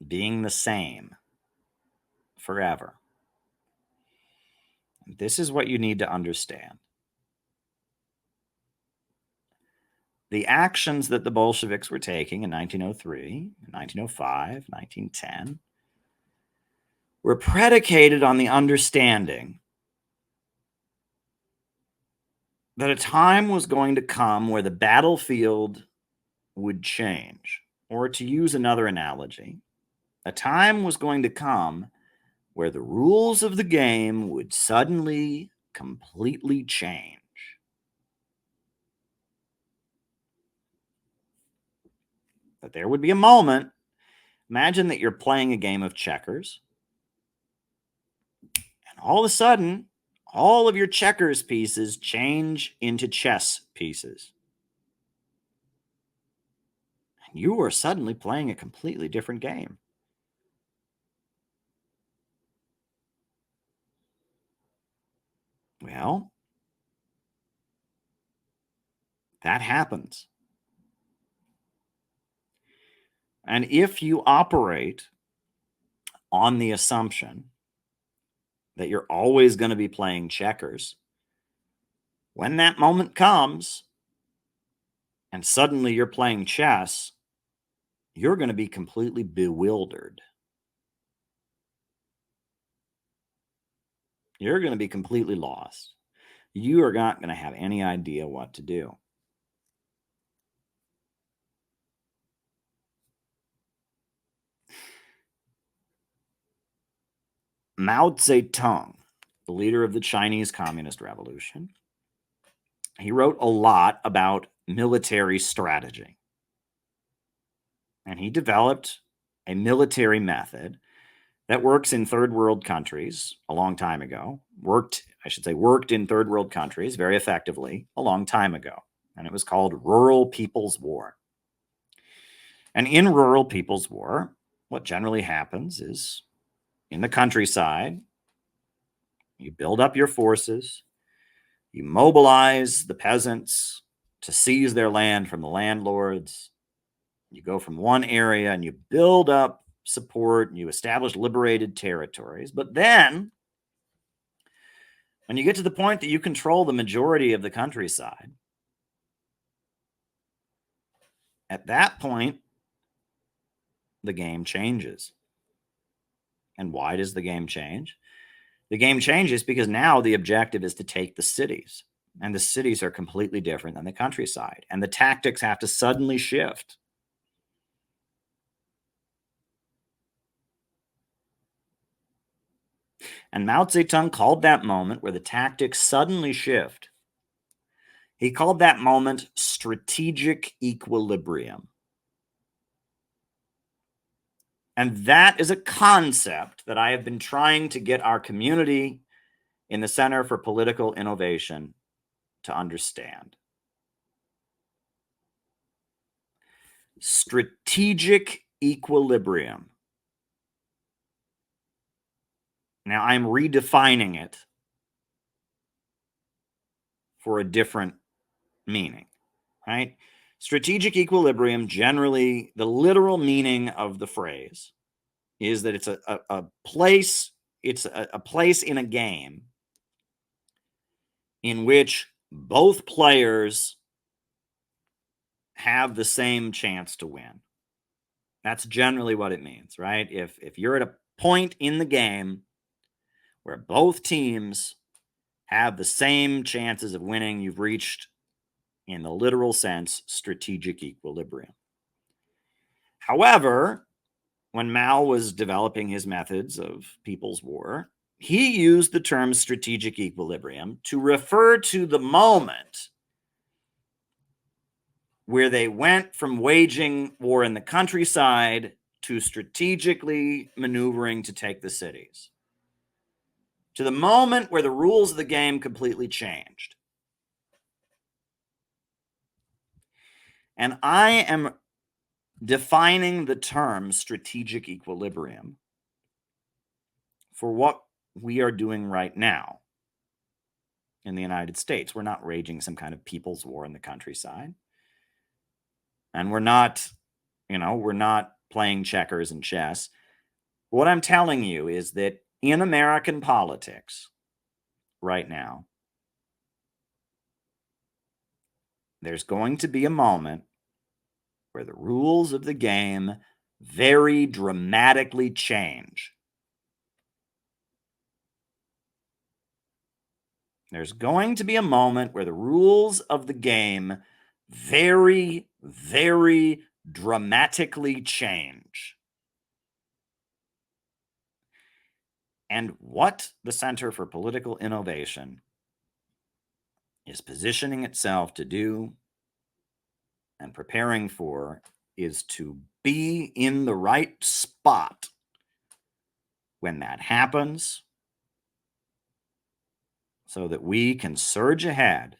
being the same forever. This is what you need to understand. The actions that the Bolsheviks were taking in 1903, 1905, 1910 were predicated on the understanding that a time was going to come where the battlefield would change. Or to use another analogy, a time was going to come where the rules of the game would suddenly completely change. That there would be a moment. Imagine that you're playing a game of checkers, and all of a sudden, all of your checkers pieces change into chess pieces. And you are suddenly playing a completely different game. Well, that happens. And if you operate on the assumption that you're always going to be playing checkers, when that moment comes and suddenly you're playing chess, you're going to be completely bewildered. You're going to be completely lost. You are not going to have any idea what to do. Mao Zedong, the leader of the Chinese Communist Revolution, he wrote a lot about military strategy. And he developed a military method that works in third world countries a long time ago. Worked in third world countries very effectively a long time ago. And it was called Rural People's War. And in Rural People's War, what generally happens is in the countryside, you build up your forces, you mobilize the peasants to seize their land from the landlords. You go from one area and you build up support and you establish liberated territories. But then, when you get to the point that you control the majority of the countryside, at that point, the game changes. And why does the game change? The game changes because now the objective is to take the cities. And the cities are completely different than the countryside. And the tactics have to suddenly shift. And Mao Zedong called that moment where the tactics suddenly shift. He called that moment strategic equilibrium. And that is a concept that I have been trying to get our community in the Center for Political Innovation to understand. Strategic equilibrium. Now, I'm redefining it for a different meaning, right? Strategic equilibrium, generally, the literal meaning of the phrase is that it's a place, it's a place in a game in which both players have the same chance to win. That's generally what it means, right? If you're at a point in the game where both teams have the same chances of winning, you've reached, in the literal sense, strategic equilibrium. However, when Mao was developing his methods of People's War, he used the term strategic equilibrium to refer to the moment where they went from waging war in the countryside to strategically maneuvering to take the cities, to the moment where the rules of the game completely changed. And I am defining the term strategic equilibrium for what we are doing right now in the United States. We're not waging some kind of people's war in the countryside. And we're not playing checkers and chess. What I'm telling you is that in American politics right now, there's going to be a moment where the rules of the game very dramatically change. There's going to be a moment where the rules of the game very, very dramatically change. And what the Center for Political Innovation is positioning itself to do and preparing for is to be in the right spot when that happens, so that we can surge ahead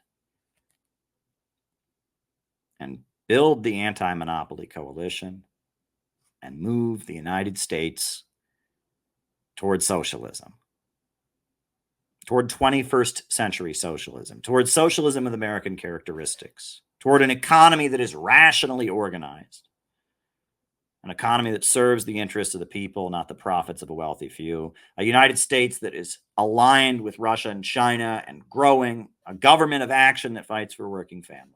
and build the anti-monopoly coalition and move the United States toward socialism, toward 21st century socialism, toward socialism with American characteristics, toward an economy that is rationally organized, an economy that serves the interests of the people, not the profits of a wealthy few, a United States that is aligned with Russia and China and growing, a government of action that fights for working families.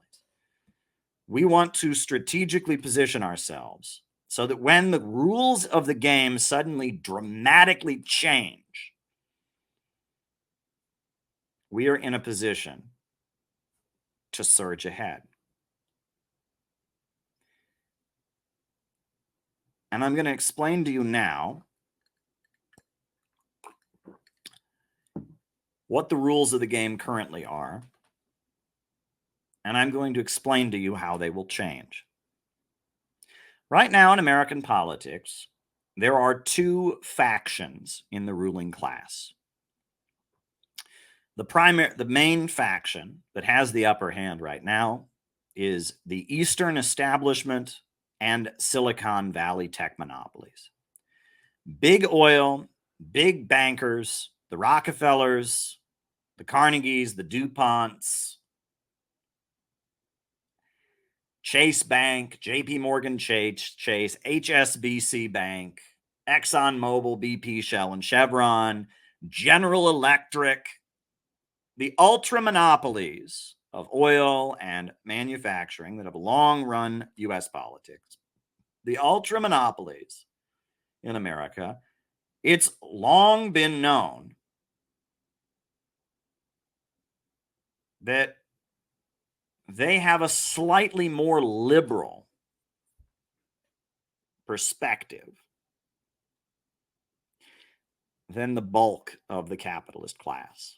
We want to strategically position ourselves so that when the rules of the game suddenly dramatically change, we are in a position to surge ahead. And I'm going to explain to you now what the rules of the game currently are. And I'm going to explain to you how they will change. Right now in American politics, there are two factions in the ruling class. The main faction that has the upper hand right now is the Eastern establishment and Silicon Valley tech monopolies. Big oil, big bankers, the Rockefellers, the Carnegies, the DuPonts, Chase Bank, JP Morgan Chase, HSBC Bank, ExxonMobil, BP, Shell, and Chevron, General Electric, the ultra monopolies of oil and manufacturing that have long run U.S. politics, the ultra monopolies in America, it's long been known that they have a slightly more liberal perspective than the bulk of the capitalist class.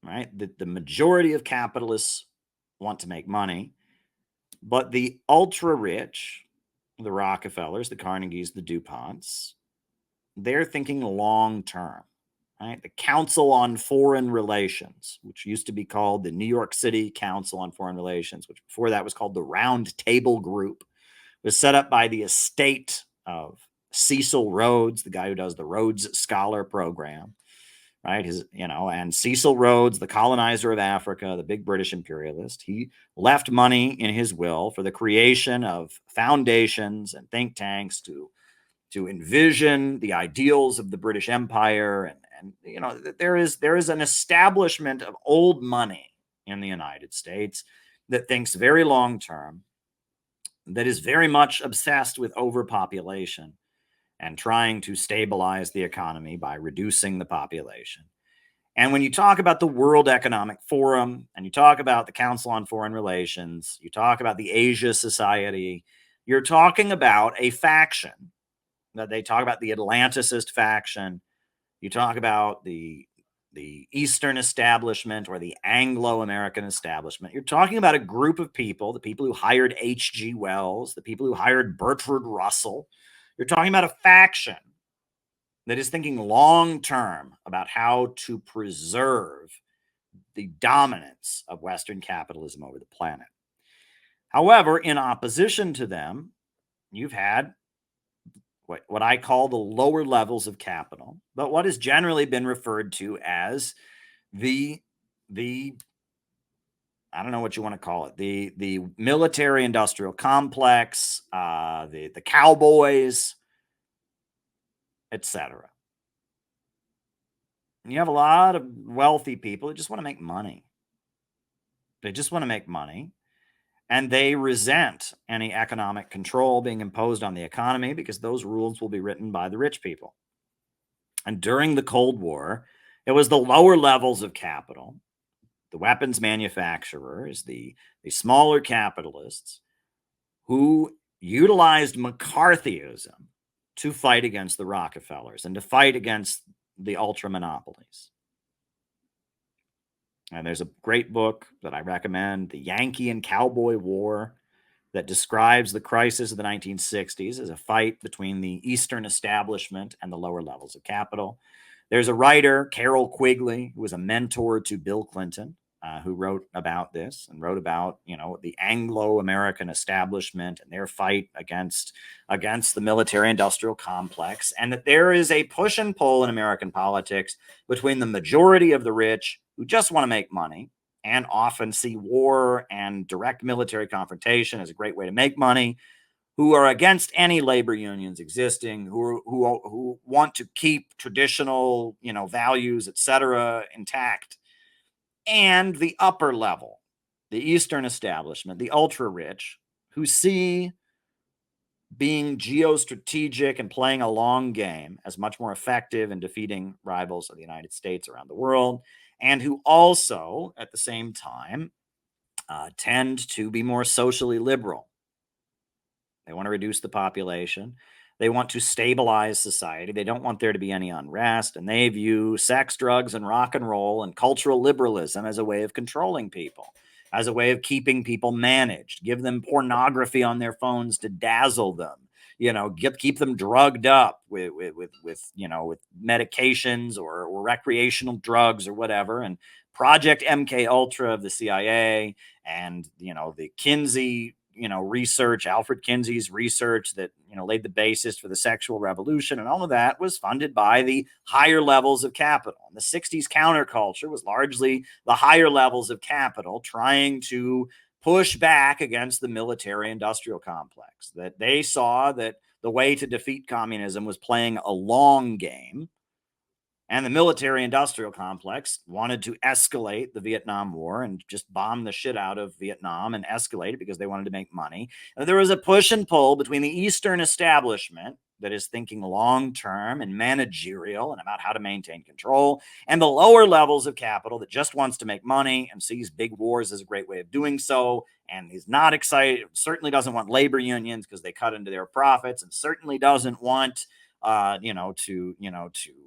Right? The majority of capitalists want to make money, but the ultra rich, the Rockefellers, the Carnegies, the DuPonts, they're thinking long term. right? The Council on Foreign Relations, which used to be called the New York City Council on Foreign Relations, which before that was called the Round Table Group, was set up by the estate of Cecil Rhodes, the guy who does the Rhodes Scholar Program, right? And Cecil Rhodes, the colonizer of Africa, the big British imperialist, he left money in his will for the creation of foundations and think tanks to envision the ideals of the British Empire. And there is an establishment of old money in the United States that thinks very long term, that is very much obsessed with overpopulation and trying to stabilize the economy by reducing the population. And when you talk about the World Economic Forum and you talk about the Council on Foreign Relations, you talk about the Asia Society, you're talking about a faction. That they talk about the Atlanticist faction. You talk about the Eastern establishment or the Anglo-American establishment. You're talking about a group of people, the people who hired H.G. Wells, the people who hired Bertrand Russell. You're talking about a faction that is thinking long-term about how to preserve the dominance of Western capitalism over the planet. However, in opposition to them, you've had what I call the lower levels of capital, but what has generally been referred to as the I don't know what you want to call it, the military industrial complex, the cowboys, etc. You have a lot of wealthy people that just want to make money. They just want to make money. And they resent any economic control being imposed on the economy because those rules will be written by the rich people. And during the Cold War, it was the lower levels of capital, the weapons manufacturers, the smaller capitalists, who utilized McCarthyism to fight against the Rockefellers and to fight against the ultra monopolies. And there's a great book that I recommend, The Yankee and Cowboy War, that describes the crisis of the 1960s as a fight between the Eastern establishment and the lower levels of capital. There's a writer, Carroll Quigley, who was a mentor to Bill Clinton, who wrote about this and wrote about, the Anglo-American establishment and their fight against the military-industrial complex, and that there is a push and pull in American politics between the majority of the rich who just want to make money and often see war and direct military confrontation as a great way to make money, who are against any labor unions existing, who want to keep traditional, values, etc., intact, and the upper level, the Eastern establishment, the ultra rich, who see being geostrategic and playing a long game as much more effective in defeating rivals of the United States around the world, and who also, at the same time, tend to be more socially liberal. They want to reduce the population. They want to stabilize society. They don't want there to be any unrest. And they view sex, drugs, and rock and roll and cultural liberalism as a way of controlling people, as a way of keeping people managed. Give them pornography on their phones to dazzle them. Keep them drugged up with medications or recreational drugs or whatever. And Project MK Ultra of the CIA and the Kinsey research, Alfred Kinsey's research that laid the basis for the sexual revolution, and all of that was funded by the higher levels of capital. And the 60s counterculture was largely the higher levels of capital trying to push back against the military industrial complex, that they saw that the way to defeat communism was playing a long game. And the military industrial complex wanted to escalate the Vietnam War and just bomb the shit out of Vietnam and escalate it because they wanted to make money. And there was a push and pull between the Eastern establishment that is thinking long-term and managerial and about how to maintain control, and the lower levels of capital that just wants to make money and sees big wars as a great way of doing so, and is not excited, certainly doesn't want labor unions because they cut into their profits, and certainly doesn't want to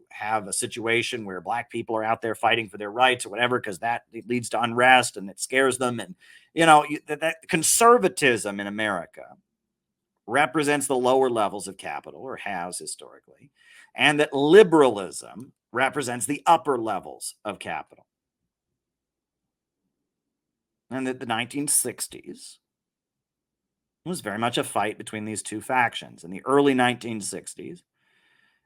have a situation where Black people are out there fighting for their rights or whatever, because that leads to unrest and it scares them. And, that conservatism in America represents the lower levels of capital, or has historically, and that liberalism represents the upper levels of capital. And that the 1960s was very much a fight between these two factions. In the early 1960s,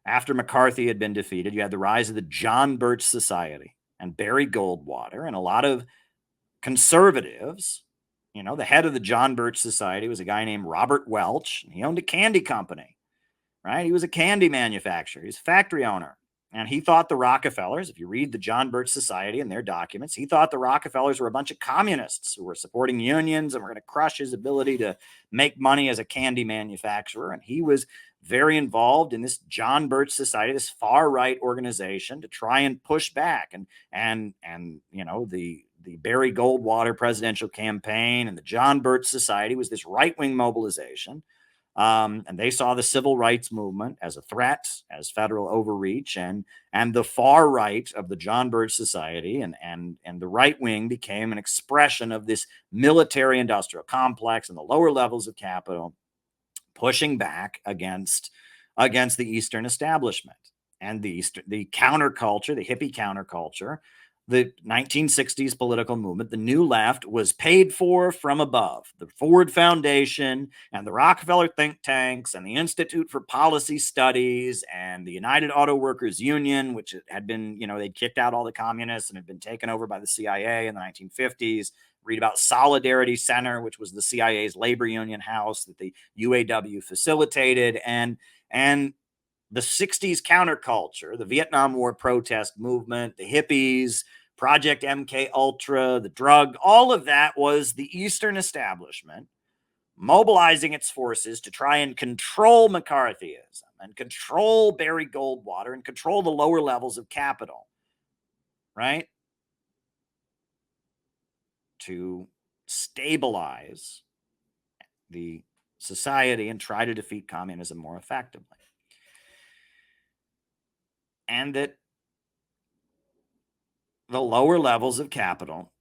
after McCarthy had been defeated, you had the rise of the John Birch Society and Barry Goldwater, and a lot of conservatives. The head of the John Birch Society was a guy named Robert Welch, and he owned a candy company, right? He was a candy manufacturer. He's a factory owner. And he thought the Rockefellers, if you read the John Birch Society and their documents, he thought the Rockefellers were a bunch of communists who were supporting unions and were going to crush his ability to make money as a candy manufacturer. And he was very involved in this John Birch Society, this far-right organization, to try and push back. And the Barry Goldwater presidential campaign and the John Birch Society was this right-wing mobilization. And they saw the civil rights movement as a threat, as federal overreach, and the far right of the John Birch Society and the right wing became an expression of this military industrial complex and the lower levels of capital pushing back against the Eastern establishment and the counterculture, the hippie counterculture. The 1960s political movement, the New Left, was paid for from above. The Ford Foundation and the Rockefeller think tanks and the Institute for Policy Studies and the United Auto Workers Union, which had been, they'd kicked out all the communists and had been taken over by the CIA in the 1950s. Read about Solidarity Center, which was the CIA's labor union house that the UAW facilitated, and the 60s counterculture, the Vietnam War protest movement, the hippies, Project MK Ultra, the drug, all of that was the Eastern establishment mobilizing its forces to try and control McCarthyism and control Barry Goldwater and control the lower levels of capital, right? To stabilize the society and try to defeat communism more effectively. And that the lower levels of capital,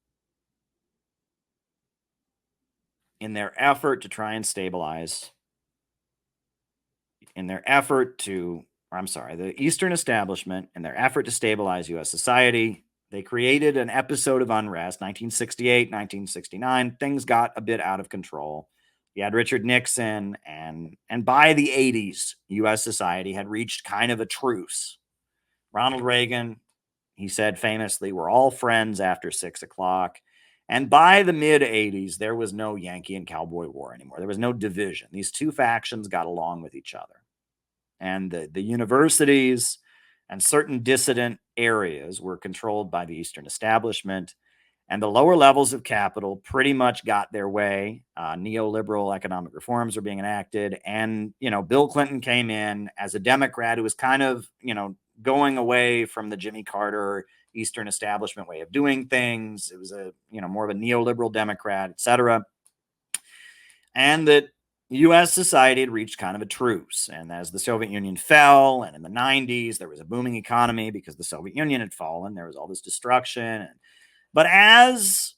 in their effort to try and stabilize, the Eastern establishment, in their effort to stabilize U.S. society, they created an episode of unrest, 1968, 1969. Things got a bit out of control. You had Richard Nixon, and by the 80s, U.S. society had reached kind of a truce. Ronald Reagan, he said famously, "We're all friends after 6 o'clock." And by the mid-80s, there was no Yankee and Cowboy War anymore. There was no division. These two factions got along with each other. And the universities and certain dissident areas were controlled by the Eastern establishment. And the lower levels of capital pretty much got their way. Neoliberal economic reforms were being enacted. And, Bill Clinton came in as a Democrat who was kind of, going away from the Jimmy Carter Eastern establishment way of doing things. It was more of a neoliberal Democrat, et cetera. And that U.S. society had reached kind of a truce. And as the Soviet Union fell, and in the 90s, there was a booming economy because the Soviet Union had fallen. There was all this destruction. But as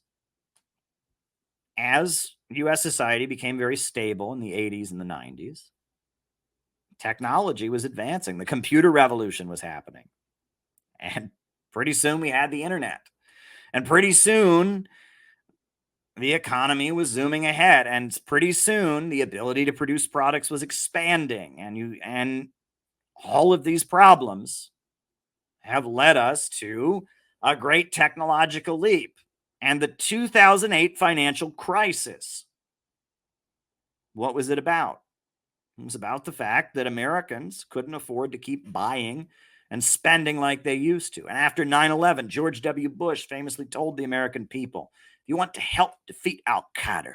U.S. society became very stable in the 80s and the 90s, technology was advancing. The computer revolution was happening. And pretty soon we had the internet. And pretty soon the economy was zooming ahead. And pretty soon the ability to produce products was expanding. And all of these problems have led us to a great technological leap. And the 2008 financial crisis, what was it about? It was about the fact that Americans couldn't afford to keep buying and spending like they used to. And after 9/11, George W. Bush famously told the American people, if you want to help defeat Al Qaeda,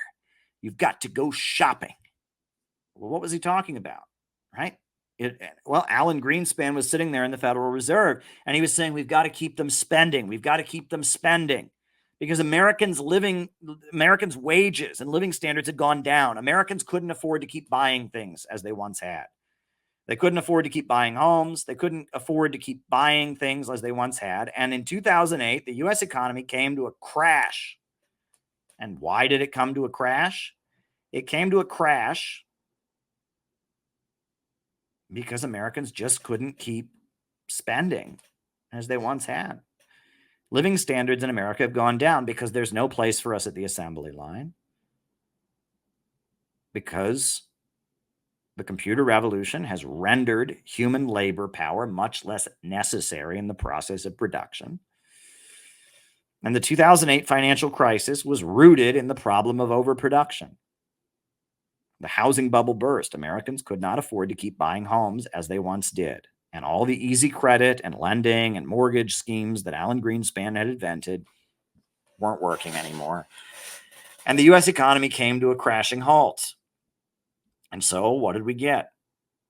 you've got to go shopping. Well, what was he talking about, right? Alan Greenspan was sitting there in the Federal Reserve, and he was saying, we've got to keep them spending. We've got to keep them spending. Because Americans' wages and living standards had gone down. Americans couldn't afford to keep buying things as they once had. They couldn't afford to keep buying homes. They couldn't afford to keep buying things as they once had. And in 2008, the U.S. economy came to a crash. And why did it come to a crash? It came to a crash because Americans just couldn't keep spending as they once had. Living standards in America have gone down because there's no place for us at the assembly line, because the computer revolution has rendered human labor power much less necessary in the process of production. And the 2008 financial crisis was rooted in the problem of overproduction. The housing bubble burst. Americans could not afford to keep buying homes as they once did. And all the easy credit and lending and mortgage schemes that Alan Greenspan had invented weren't working anymore. And the U.S. economy came to a crashing halt. And so what did we get?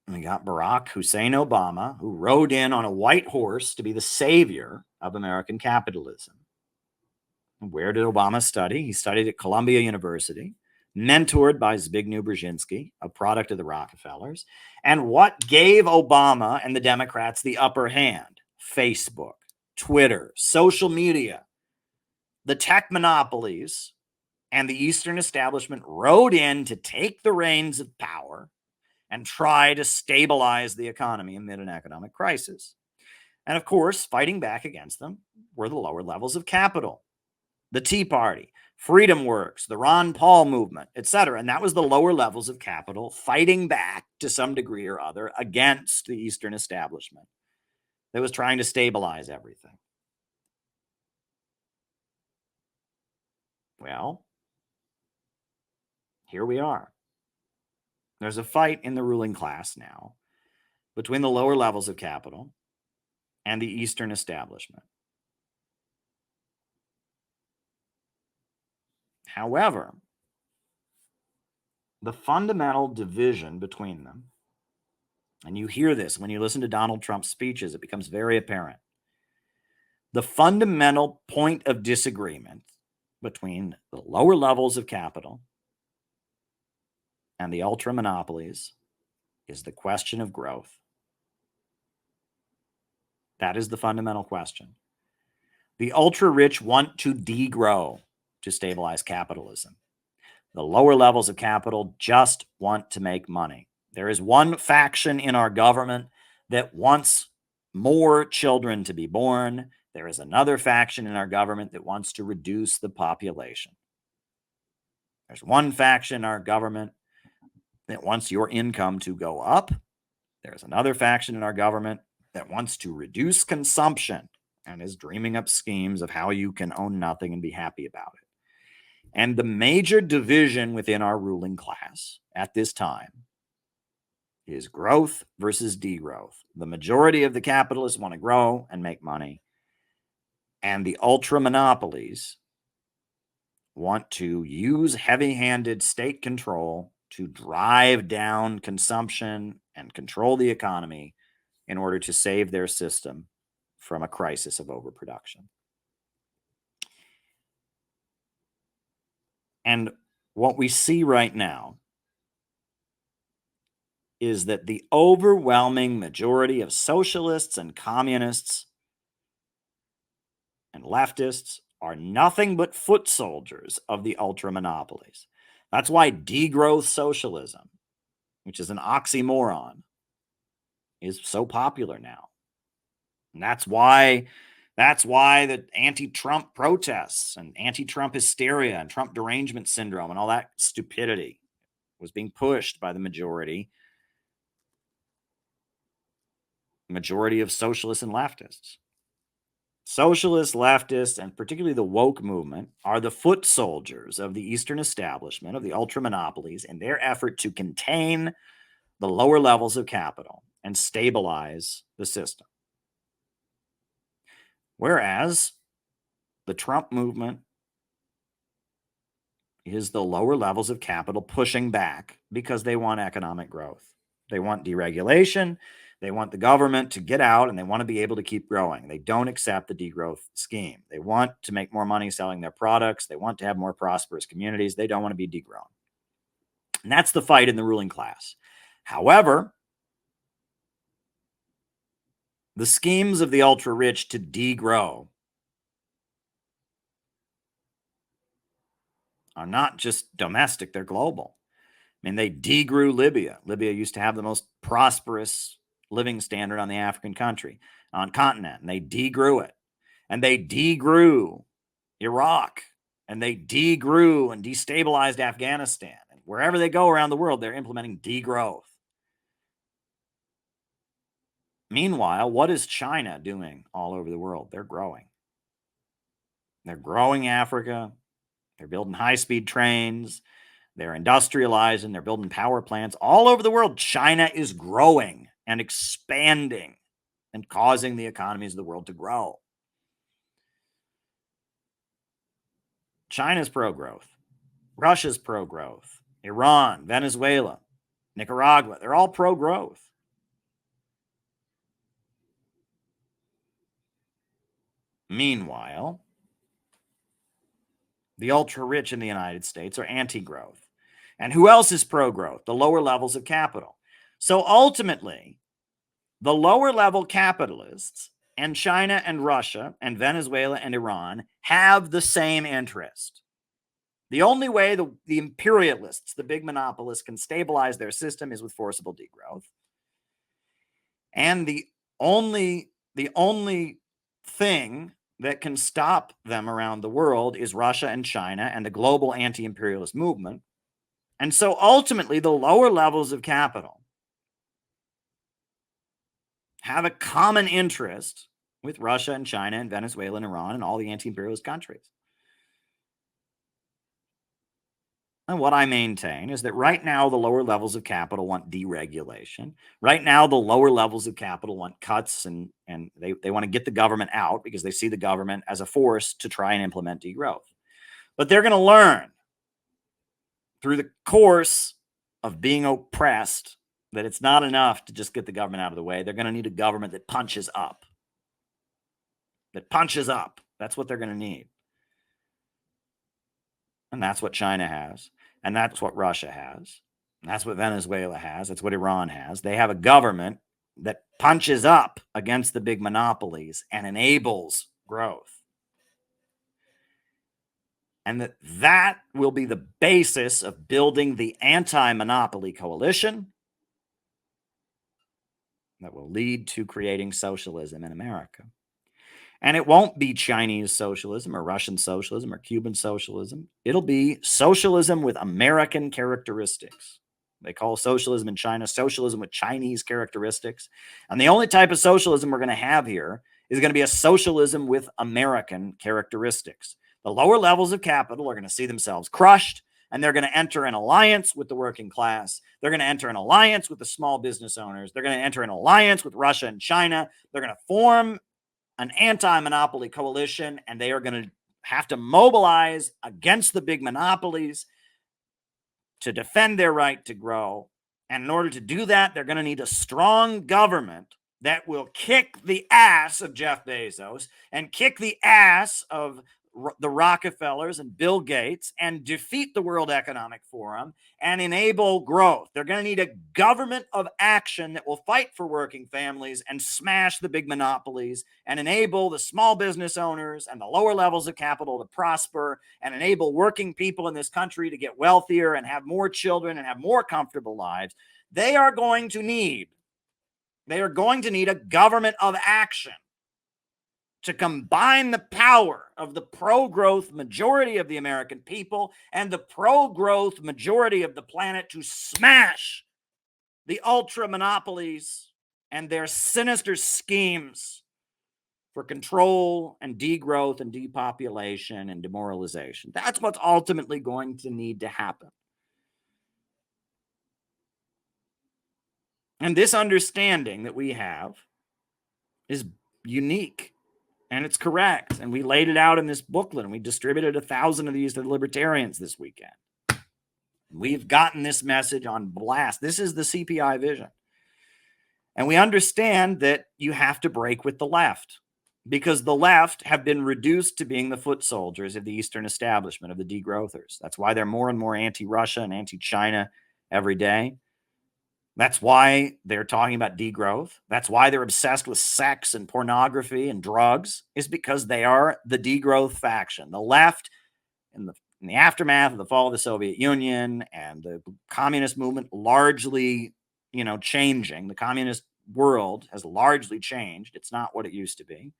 We got Barack Hussein Obama, who rode in on a white horse to be the savior of American capitalism. And where did Obama study? He studied at Columbia University, mentored by Zbigniew Brzezinski, a product of the Rockefellers. And what gave Obama and the Democrats the upper hand? Facebook, Twitter, social media. The tech monopolies and the Eastern establishment rode in to take the reins of power and try to stabilize the economy amid an economic crisis. And of course, fighting back against them were the lower levels of capital. The Tea Party, Freedom Works, the Ron Paul movement, etc. And that was the lower levels of capital fighting back to some degree or other against the Eastern establishment that was trying to stabilize everything. Well, here we are. There's a fight in the ruling class now between the lower levels of capital and the Eastern establishment. However, the fundamental division between them, and you hear this when you listen to Donald Trump's speeches, it becomes very apparent. The fundamental point of disagreement between the lower levels of capital and the ultra monopolies is the question of growth. That is the fundamental question. The ultra rich want to degrow to stabilize capitalism. The lower levels of capital just want to make money. There is one faction in our government that wants more children to be born. There is another faction in our government that wants to reduce the population. There's one faction in our government that wants your income to go up. There's another faction in our government that wants to reduce consumption and is dreaming up schemes of how you can own nothing and be happy about it. And the major division within our ruling class at this time is growth versus degrowth. The majority of the capitalists want to grow and make money, and the ultra monopolies want to use heavy-handed state control to drive down consumption and control the economy in order to save their system from a crisis of overproduction. And what we see right now is that the overwhelming majority of socialists and communists and leftists are nothing but foot soldiers of the ultra monopolies. That's why degrowth socialism, which is an oxymoron, is so popular now. And that's why the anti-Trump protests and anti-Trump hysteria and Trump derangement syndrome and all that stupidity was being pushed by the majority of socialists and leftists. Socialists, leftists, and particularly the woke movement are the foot soldiers of the Eastern establishment, of the ultra monopolies, in their effort to contain the lower levels of capital and stabilize the system. Whereas the Trump movement is the lower levels of capital pushing back because they want economic growth. They want deregulation. They want the government to get out, and they want to be able to keep growing. They don't accept the degrowth scheme. They want to make more money selling their products. They want to have more prosperous communities. They don't want to be degrown. And that's the fight in the ruling class. However, the schemes of the ultra-rich to degrow are not just domestic, they're global. I mean, they degrew Libya. Libya used to have the most prosperous living standard on the African continent, and they degrew it, and they degrew Iraq, and they degrew and destabilized Afghanistan. And wherever they go around the world, they're implementing degrowth. Meanwhile, what is China doing all over the world? They're growing. They're growing Africa. They're building high-speed trains. They're industrializing. They're building power plants. All over the world, China is growing and expanding and causing the economies of the world to grow. China's pro-growth. Russia's pro-growth. Iran, Venezuela, Nicaragua, they're all pro-growth. Meanwhile, the ultra-rich in the United States are anti-growth. And who else is pro-growth? The lower levels of capital. So ultimately, the lower-level capitalists and China and Russia and Venezuela and Iran have the same interest. The only way the imperialists, the big monopolists, can stabilize their system is with forcible degrowth. And the only thing that can stop them around the world is Russia and China and the global anti-imperialist movement. And so ultimately, the lower levels of capital have a common interest with Russia and China and Venezuela and Iran and all the anti-imperialist countries. And what I maintain is that right now, the lower levels of capital want deregulation. Right now, the lower levels of capital want cuts, and they want to get the government out because they see the government as a force to try and implement degrowth. But they're going to learn through the course of being oppressed that it's not enough to just get the government out of the way. They're going to need a government that punches up. That's what they're going to need. And that's what China has. And that's what Russia has. And that's what Venezuela has. That's what Iran has. They have a government that punches up against the big monopolies and enables growth. And that will be the basis of building the anti-monopoly coalition that will lead to creating socialism in America. And it won't be Chinese socialism or Russian socialism or Cuban socialism. It'll be socialism with American characteristics. They call socialism in China socialism with Chinese characteristics. And the only type of socialism we're going to have here is going to be a socialism with American characteristics. The lower levels of capital are going to see themselves crushed, and they're going to enter an alliance with the working class. They're going to enter an alliance with the small business owners. They're going to enter an alliance with Russia and China. They're going to form an anti-monopoly coalition, and they are going to have to mobilize against the big monopolies to defend their right to grow. And in order to do that, they're going to need a strong government that will kick the ass of Jeff Bezos and kick the ass of the Rockefellers and Bill Gates and defeat the World Economic Forum and enable growth. They're going to need a government of action that will fight for working families and smash the big monopolies and enable the small business owners and the lower levels of capital to prosper and enable working people in this country to get wealthier and have more children and have more comfortable lives. They are going to need a government of action to combine the power of the pro-growth majority of the American people and the pro-growth majority of the planet to smash the ultra monopolies and their sinister schemes for control and degrowth and depopulation and demoralization. That's what's ultimately going to need to happen. And this understanding that we have is unique. And it's correct. And we laid it out in this booklet, and we distributed 1,000 of these to the libertarians this weekend. We've gotten this message on blast. This is the CPI vision. And we understand that you have to break with the left because the left have been reduced to being the foot soldiers of the Eastern establishment, of the degrowthers. That's why they're more and more anti-Russia and anti-China every day. That's why they're talking about degrowth. That's why they're obsessed with sex and pornography and drugs, is because they are the degrowth faction. The left, in the aftermath of the fall of the Soviet Union and the communist movement largely, changing, the communist world has largely changed. It's not what it used to be.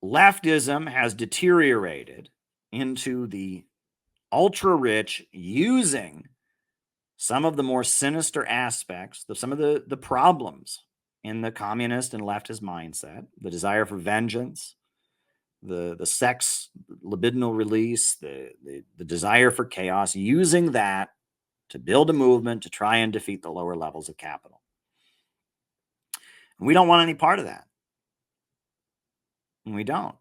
Leftism has deteriorated into the ultra-rich using some of the more sinister aspects, some of the problems in the communist and leftist mindset, the desire for vengeance, the sex libidinal release, the desire for chaos, using that to build a movement to try and defeat the lower levels of capital. And we don't want any part of that. And we don't,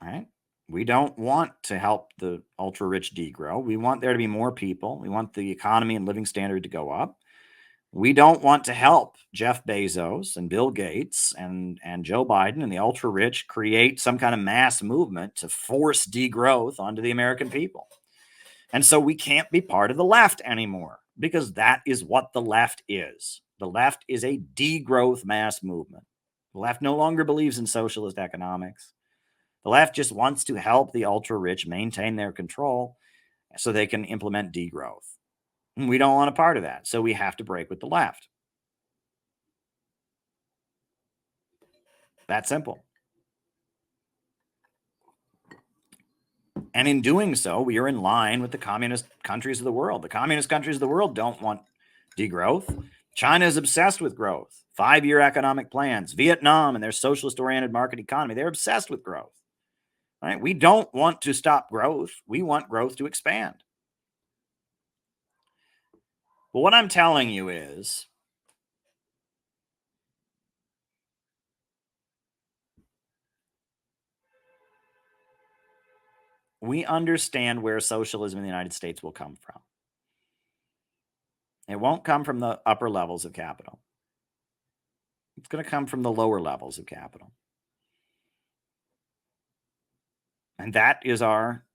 right? We don't want to help the ultra rich degrow. We want there to be more people. We want the economy and living standard to go up. We don't want to help Jeff Bezos and Bill Gates and Joe Biden and the ultra rich create some kind of mass movement to force degrowth onto the American people. And so we can't be part of the left anymore, because that is what the left is. The left is a degrowth mass movement. The left no longer believes in socialist economics. The left just wants to help the ultra rich maintain their control so they can implement degrowth. And we don't want a part of that. So we have to break with the left. That simple. And in doing so, we are in line with the communist countries of the world. The communist countries of the world don't want degrowth. China is obsessed with growth. 5-year economic plans. Vietnam and their socialist-oriented market economy, they're obsessed with growth. Right? We don't want to stop growth. We want growth to expand. But what I'm telling you is, we understand where socialism in the United States will come from. It won't come from the upper levels of capital. It's going to come from the lower levels of capital. And that is our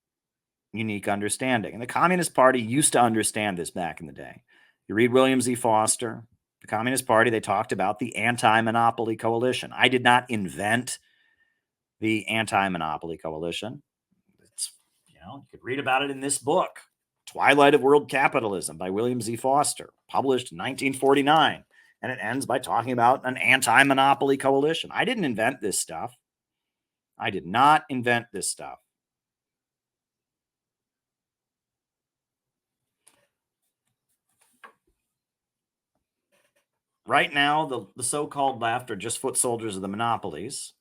unique understanding. And the Communist Party used to understand this back in the day. You read William Z. Foster, the Communist Party, they talked about the anti-monopoly coalition. I did not invent the anti-monopoly coalition. It's, you could read about it in this book, Twilight of World Capitalism by William Z. Foster, published in 1949. And it ends by talking about an anti-monopoly coalition. I didn't invent this stuff. I did not invent this stuff. Right now, the so-called left are just foot soldiers of the monopolies.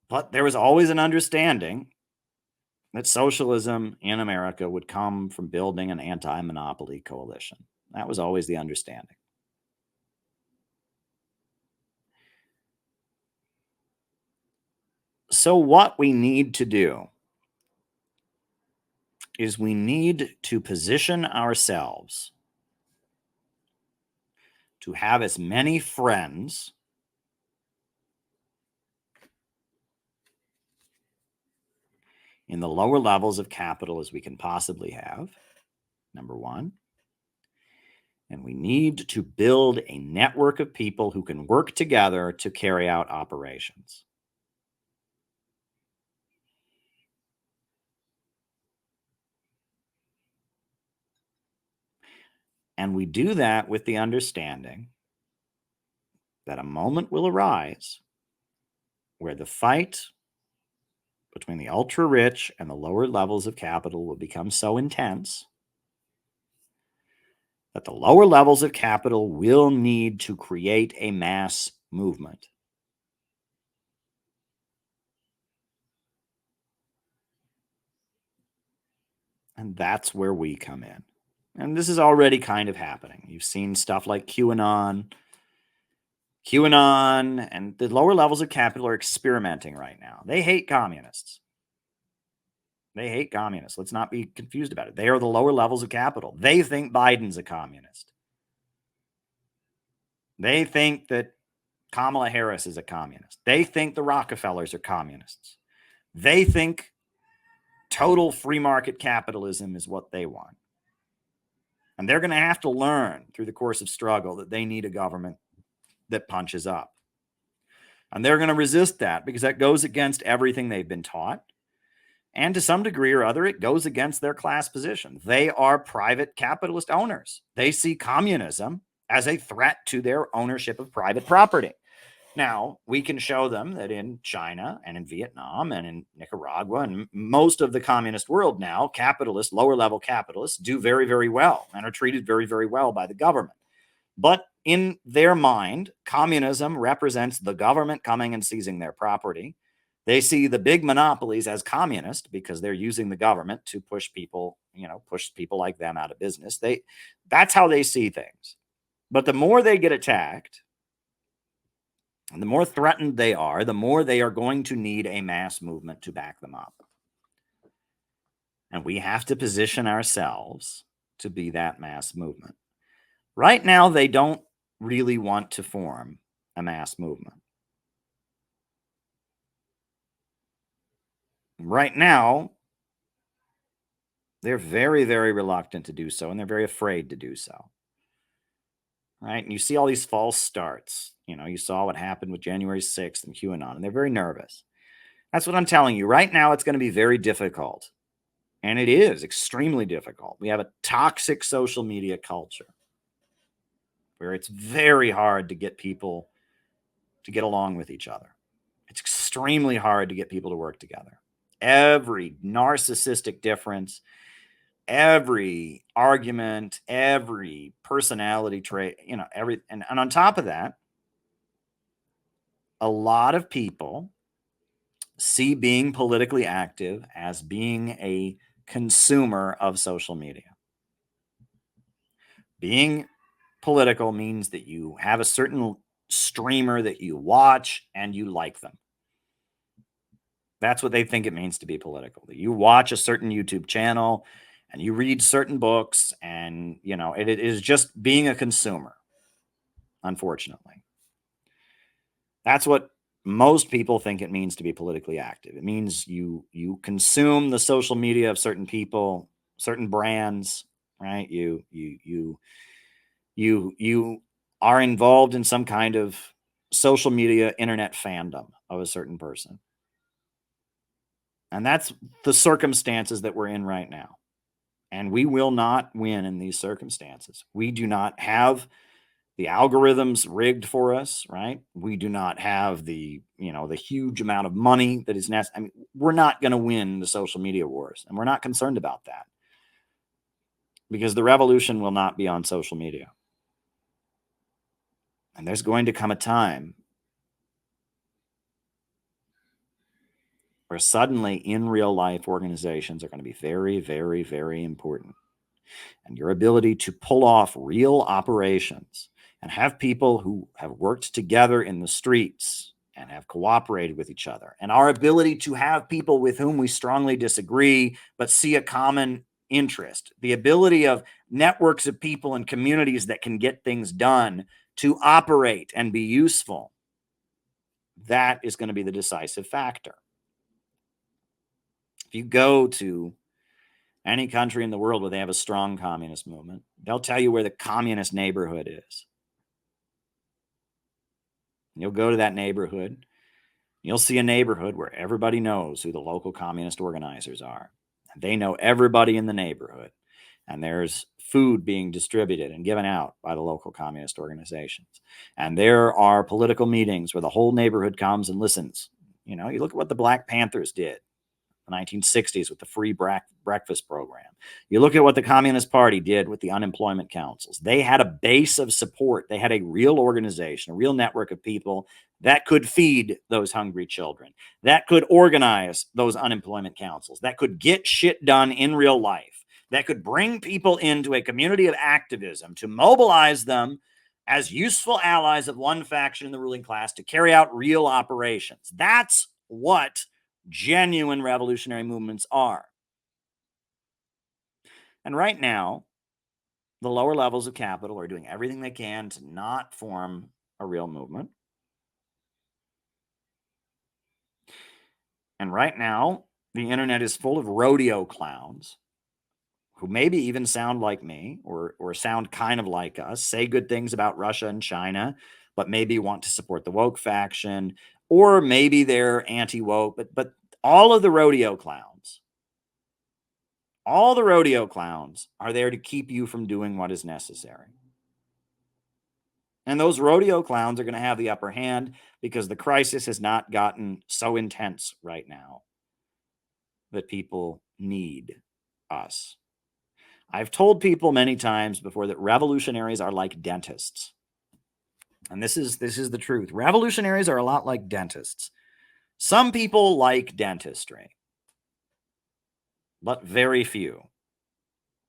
But there was always an understanding that socialism in America would come from building an anti-monopoly coalition. That was always the understanding. So what we need to do is we need to position ourselves to have as many friends in the lower levels of capital as we can possibly have, number one. And we need to build a network of people who can work together to carry out operations. And we do that with the understanding that a moment will arise where the fight between the ultra rich and the lower levels of capital will become so intense that the lower levels of capital will need to create a mass movement. And that's where we come in. And this is already kind of happening. You've seen stuff like QAnon, and the lower levels of capital are experimenting right now. They hate communists. They hate communists. Let's not be confused about it. They are the lower levels of capital. They think Biden's a communist. They think that Kamala Harris is a communist. They think the Rockefellers are communists. They think total free market capitalism is what they want. And they're going to have to learn through the course of struggle that they need a government that punches up. And they're going to resist that because that goes against everything they've been taught. And to some degree or other, it goes against their class position. They are private capitalist owners. They see communism as a threat to their ownership of private property. Now, we can show them that in China and in Vietnam and in Nicaragua and most of the communist world now, capitalists, lower level capitalists, do very, very well and are treated very, very well by the government. But in their mind, communism represents the government coming and seizing their property. They see the big monopolies as communist because they're using the government to push people, push people like them out of business. That's how they see things. But the more they get attacked, and the more threatened they are, the more they are going to need a mass movement to back them up. And we have to position ourselves to be that mass movement. Right now, they don't really want to form a mass movement. Right now, they're very, very reluctant to do so, and they're very afraid to do so. Right? And you see all these false starts. You saw what happened with January 6th and QAnon, and they're very nervous. That's what I'm telling you. Right now, it's going to be very difficult. And it is extremely difficult. We have a toxic social media culture where it's very hard to get people to get along with each other. It's extremely hard to get people to work together. Every narcissistic difference, every argument, every personality trait, and on top of that, a lot of people see being politically active as being a consumer of social media. Being political means that you have a certain streamer that you watch and you like them. That's what they think it means to be political. That you watch a certain YouTube channel and you read certain books, and it is just being a consumer. Unfortunately, that's what most people think it means to be politically active. It means you consume the social media of certain people, certain brands, right? You are involved in some kind of social media internet fandom of a certain person. And that's the circumstances that we're in right now. And we will not win in these circumstances. We do not have the algorithms rigged for us, right? We do not have the huge amount of money that is necessary. I mean, we're not going to win the social media wars, and we're not concerned about that because the revolution will not be on social media. And there's going to come a time where suddenly in real life organizations are going to be very, very, very important. And your ability to pull off real operations and have people who have worked together in the streets and have cooperated with each other, and our ability to have people with whom we strongly disagree but see a common interest, the ability of networks of people and communities that can get things done to operate and be useful, that is going to be the decisive factor. If you go to any country in the world where they have a strong communist movement, they'll tell you where the communist neighborhood is. You'll go to that neighborhood. You'll see a neighborhood where everybody knows who the local communist organizers are. They know everybody in the neighborhood. And there's food being distributed and given out by the local communist organizations. And there are political meetings where the whole neighborhood comes and listens. You look at what the Black Panthers did. 1960s with the free breakfast program. You look at what the Communist Party did with the unemployment councils. They had a base of support. They had a real organization, a real network of people that could feed those hungry children, that could organize those unemployment councils, that could get shit done in real life, that could bring people into a community of activism to mobilize them as useful allies of one faction in the ruling class to carry out real operations. That's what genuine revolutionary movements are. And right now, the lower levels of capital are doing everything they can to not form a real movement. And right now, the internet is full of rodeo clowns who maybe even sound like me or sound kind of like us, say good things about Russia and China, but maybe want to support the woke faction, or maybe they're anti-woke, but all the rodeo clowns are there to keep you from doing what is necessary. And those rodeo clowns are going to have the upper hand because the crisis has not gotten so intense right now that people need us. I've told people many times before that revolutionaries are like dentists. And this is the truth. Revolutionaries are a lot like dentists. Some people like dentistry, but very few.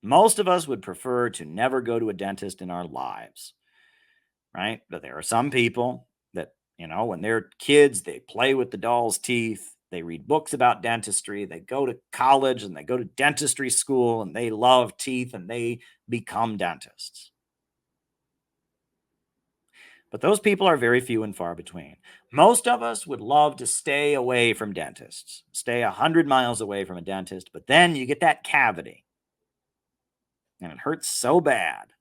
Most of us would prefer to never go to a dentist in our lives, right? But there are some people that, when they're kids, they play with the doll's teeth. They read books about dentistry. They go to college and they go to dentistry school and they love teeth and they become dentists. But those people are very few and far between. Most of us would love to stay away from dentists, stay 100 miles away from a dentist, but then you get that cavity and it hurts so bad.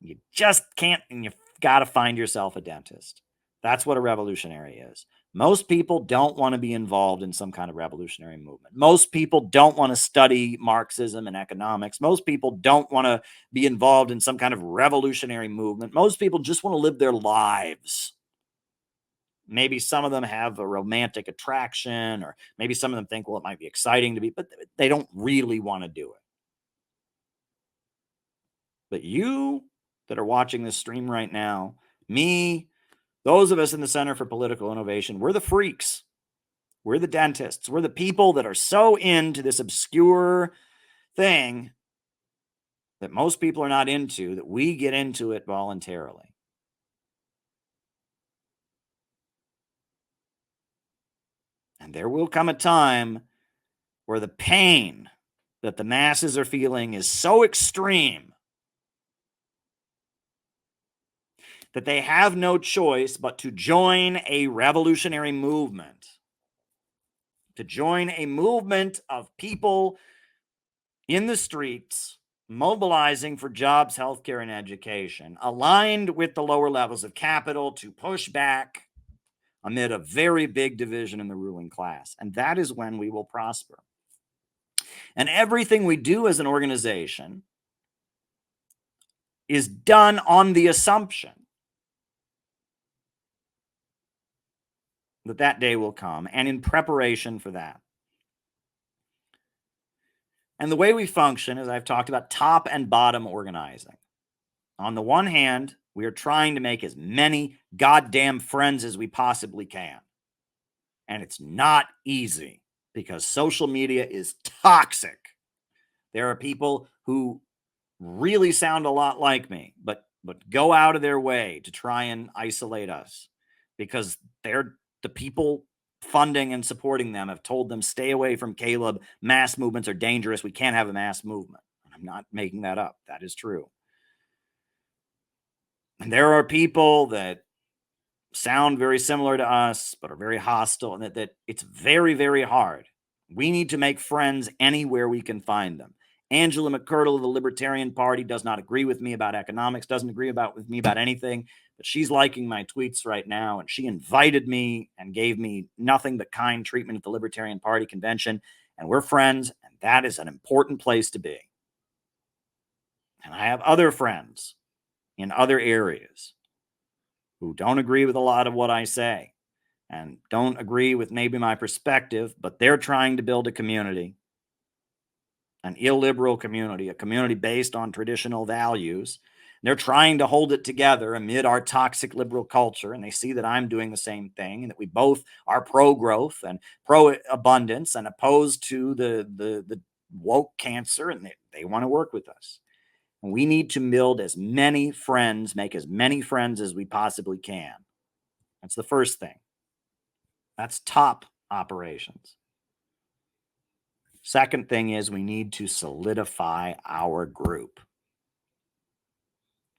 You just can't, and you've got to find yourself a dentist. That's what a revolutionary is. Most people don't want to be involved in some kind of revolutionary movement. Most people don't want to study Marxism and economics. Most people don't want to be involved in some kind of revolutionary movement. Most people just want to live their lives. Maybe some of them have a romantic attraction, or maybe some of them think, well, it might be exciting to be, but they don't really want to do it. But you that are watching this stream right now, me, those of us in the Center for Political Innovation, we're the freaks. We're the dentists. We're the people that are so into this obscure thing that most people are not into, that we get into it voluntarily. And there will come a time where the pain that the masses are feeling is so extreme that they have no choice but to join a revolutionary movement, to join a movement of people in the streets mobilizing for jobs, healthcare, and education, aligned with the lower levels of capital to push back amid a very big division in the ruling class. And that is when we will prosper. And everything we do as an organization is done on the assumption that that day will come, and in preparation for that. And the way we function, as I've talked about, top and bottom organizing. On the one hand, we are trying to make as many goddamn friends as we possibly can. And it's not easy because social media is toxic. There are people who really sound a lot like me, but go out of their way to try and isolate us because they're the people funding and supporting them have told them, stay away from Caleb. Mass movements are dangerous. We can't have a mass movement. I'm not making that up. That is true. And there are people that sound very similar to us, but are very hostile, and that it's very, very hard. We need to make friends anywhere we can find them. Angela McCurdle of the Libertarian Party does not agree with me about economics, doesn't agree with me about anything, but she's liking my tweets right now, and she invited me and gave me nothing but kind treatment at the Libertarian Party convention, and we're friends, and that is an important place to be. And I have other friends in other areas who don't agree with a lot of what I say and don't agree with maybe my perspective, but they're trying to build a community, an illiberal community, a community based on traditional values. They're trying to hold it together amid our toxic liberal culture, and they see that I'm doing the same thing, and that we both are pro-growth and pro-abundance and opposed to the woke cancer, and they want to work with us. And we need to build as many friends, make as many friends as we possibly can. That's the first thing. That's top operations. Second thing is we need to solidify our group.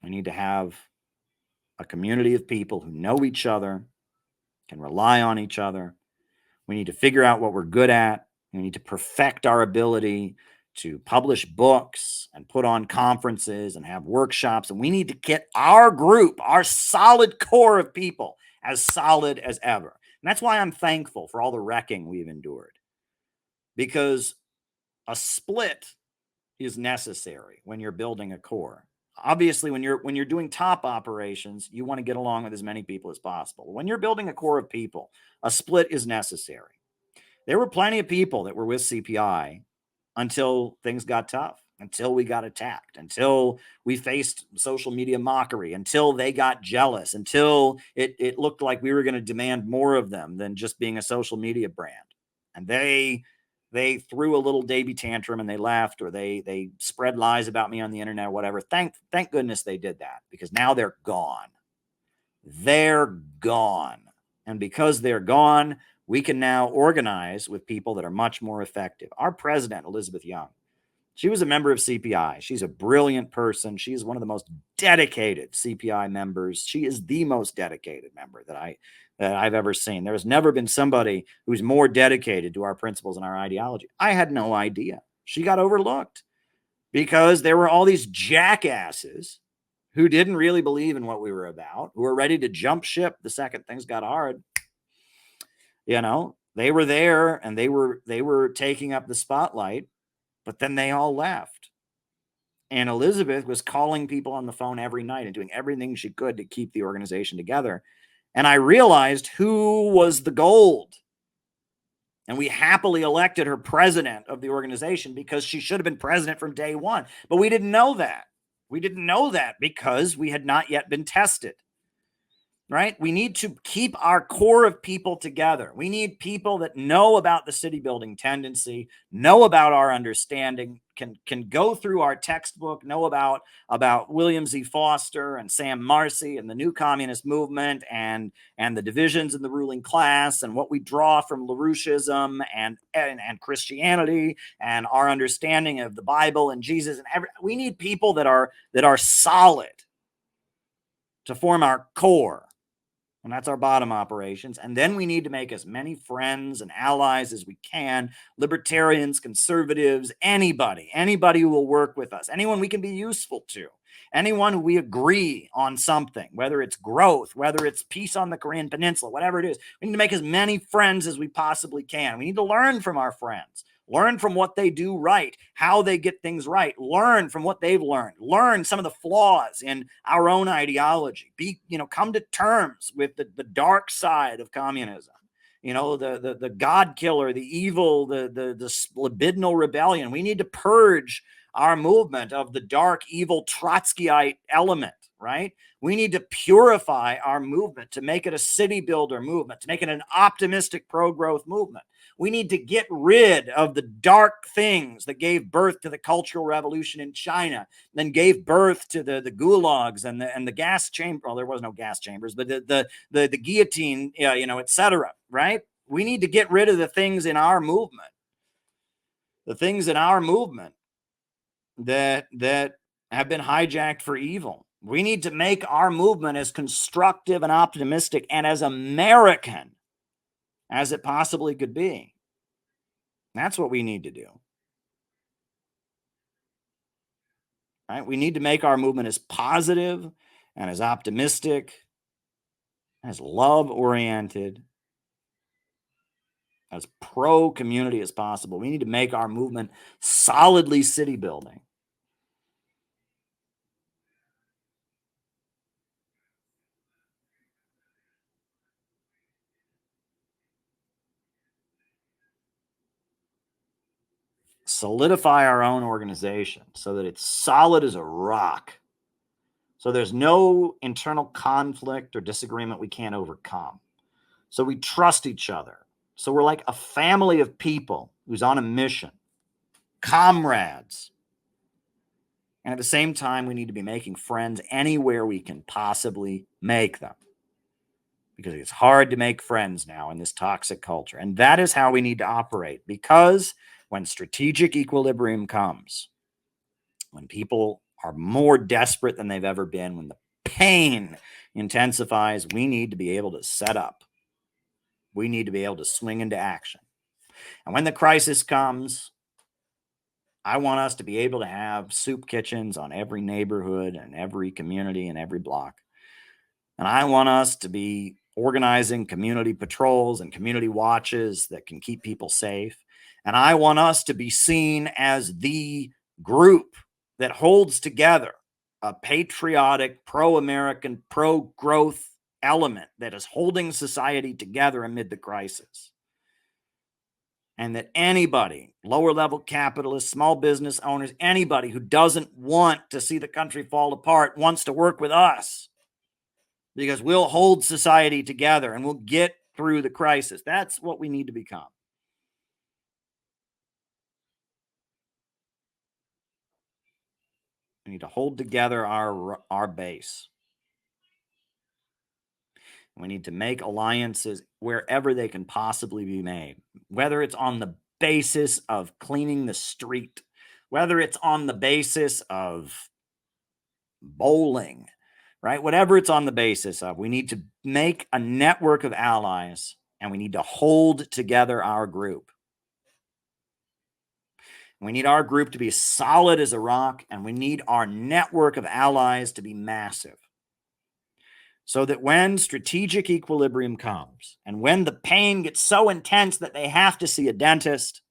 We need to have a community of people who know each other, can rely on each other. We need to figure out what we're good at. We need to perfect our ability to publish books and put on conferences and have workshops. And we need to get our group, our solid core of people, as solid as ever. And that's why I'm thankful for all the wrecking we've endured, because a split is necessary when you're building a core. Obviously, when you're doing top operations, you want to get along with as many people as possible. When you're building a core of people, a split is necessary. There were plenty of people that were with CPI until things got tough, until we got attacked, until we faced social media mockery, until they got jealous, until it looked like we were going to demand more of them than just being a social media brand. And they threw a little baby tantrum and they left, or they spread lies about me on the internet or whatever. Thank goodness they did that, because now they're gone. They're gone. And because they're gone, we can now organize with people that are much more effective. Our president, Elizabeth Young, she was a member of CPI. She's a brilliant person. She is one of the most dedicated CPI members. She is the most dedicated member that I've ever seen. There has never been somebody who's more dedicated to our principles and our ideology. I had no idea. She got overlooked because there were all these jackasses who didn't really believe in what we were about, who were ready to jump ship the second things got hard. They were there and they were taking up the spotlight, but then they all left. And Elizabeth was calling people on the phone every night and doing everything she could to keep the organization together. And I realized who was the gold. And we happily elected her president of the organization, because she should have been president from day one. But we didn't know that. We didn't know that because we had not yet been tested. Right? We need to keep our core of people together. We need people that know about the city building tendency, know about our understanding, can go through our textbook, know about William Z. Foster and Sam Marcy and the new communist movement and the divisions in the ruling class and what we draw from LaRoucheism and Christianity and our understanding of the Bible and Jesus. And we need people that are solid to form our core. And that's our bottom operations. And then we need to make as many friends and allies as we can, libertarians, conservatives, anybody who will work with us, anyone we can be useful to, anyone who we agree on something, whether it's growth, whether it's peace on the Korean Peninsula, whatever it is. We need to make as many friends as we possibly can. We need to learn from our friends. Learn from what they do right, how they get things right. Learn from what they've learned. Learn some of the flaws in our own ideology. Come to terms with the dark side of communism. The God killer, the evil, the libidinal rebellion. We need to purge our movement of the dark, evil Trotskyite element, right? We need to purify our movement to make it a city builder movement, to make it an optimistic pro-growth movement. We need to get rid of the dark things that gave birth to the Cultural Revolution in China, then gave birth to the gulags and the gas chamber. Well, there was no gas chambers, but the guillotine, etc. Right? We need to get rid of the things in our movement, that have been hijacked for evil. We need to make our movement as constructive and optimistic and as American as it possibly could be. That's what we need to do. Right? We need to make our movement as positive and as optimistic, as love-oriented, as pro-community as possible. We need to make our movement solidly city building. Solidify our own organization so that it's solid as a rock. So there's no internal conflict or disagreement we can't overcome. So we trust each other. So we're like a family of people who's on a mission, comrades. And at the same time, we need to be making friends anywhere we can possibly make them, because it's hard to make friends now in this toxic culture. And that is how we need to operate, because when strategic equilibrium comes, when people are more desperate than they've ever been, when the pain intensifies, we need to be able to set up. We need to be able to swing into action. And when the crisis comes, I want us to be able to have soup kitchens on every neighborhood and every community and every block. And I want us to be organizing community patrols and community watches that can keep people safe. And I want us to be seen as the group that holds together a patriotic, pro-American, pro-growth element that is holding society together amid the crisis. And that anybody, lower level capitalists, small business owners, anybody who doesn't want to see the country fall apart wants to work with us, because we'll hold society together and we'll get through the crisis. That's what we need to become. We need to hold together our base. We need to make alliances wherever they can possibly be made, whether it's on the basis of cleaning the street, whether it's on the basis of bowling, right? Whatever it's on the basis of, we need to make a network of allies, and we need to hold together our group. We need our group to be solid as a rock, and we need our network of allies to be massive, so that when strategic equilibrium comes and when the pain gets so intense that they have to see a dentist,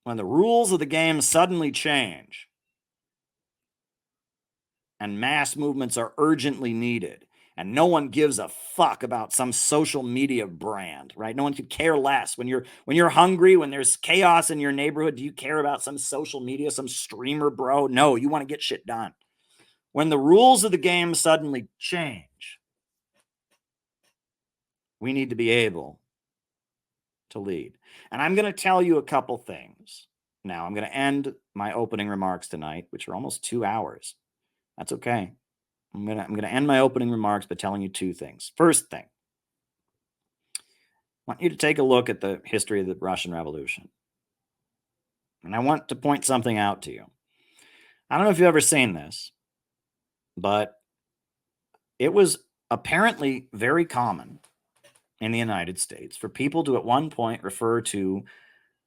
when the rules of the game suddenly change and mass movements are urgently needed, and no one gives a fuck about some social media brand, right? No one could care less. When you're hungry, when there's chaos in your neighborhood, do you care about some social media, some streamer bro? No, you want to get shit done. When the rules of the game suddenly change, we need to be able to lead. And I'm going to tell you a couple things. Now, I'm going to end my opening remarks tonight, which are almost 2 hours. That's okay. I'm going to end my opening remarks by telling you two things. First thing, I want you to take a look at the history of the Russian Revolution. And I want to point something out to you. I don't know if you've ever seen this, but it was apparently very common in the United States for people to at one point refer to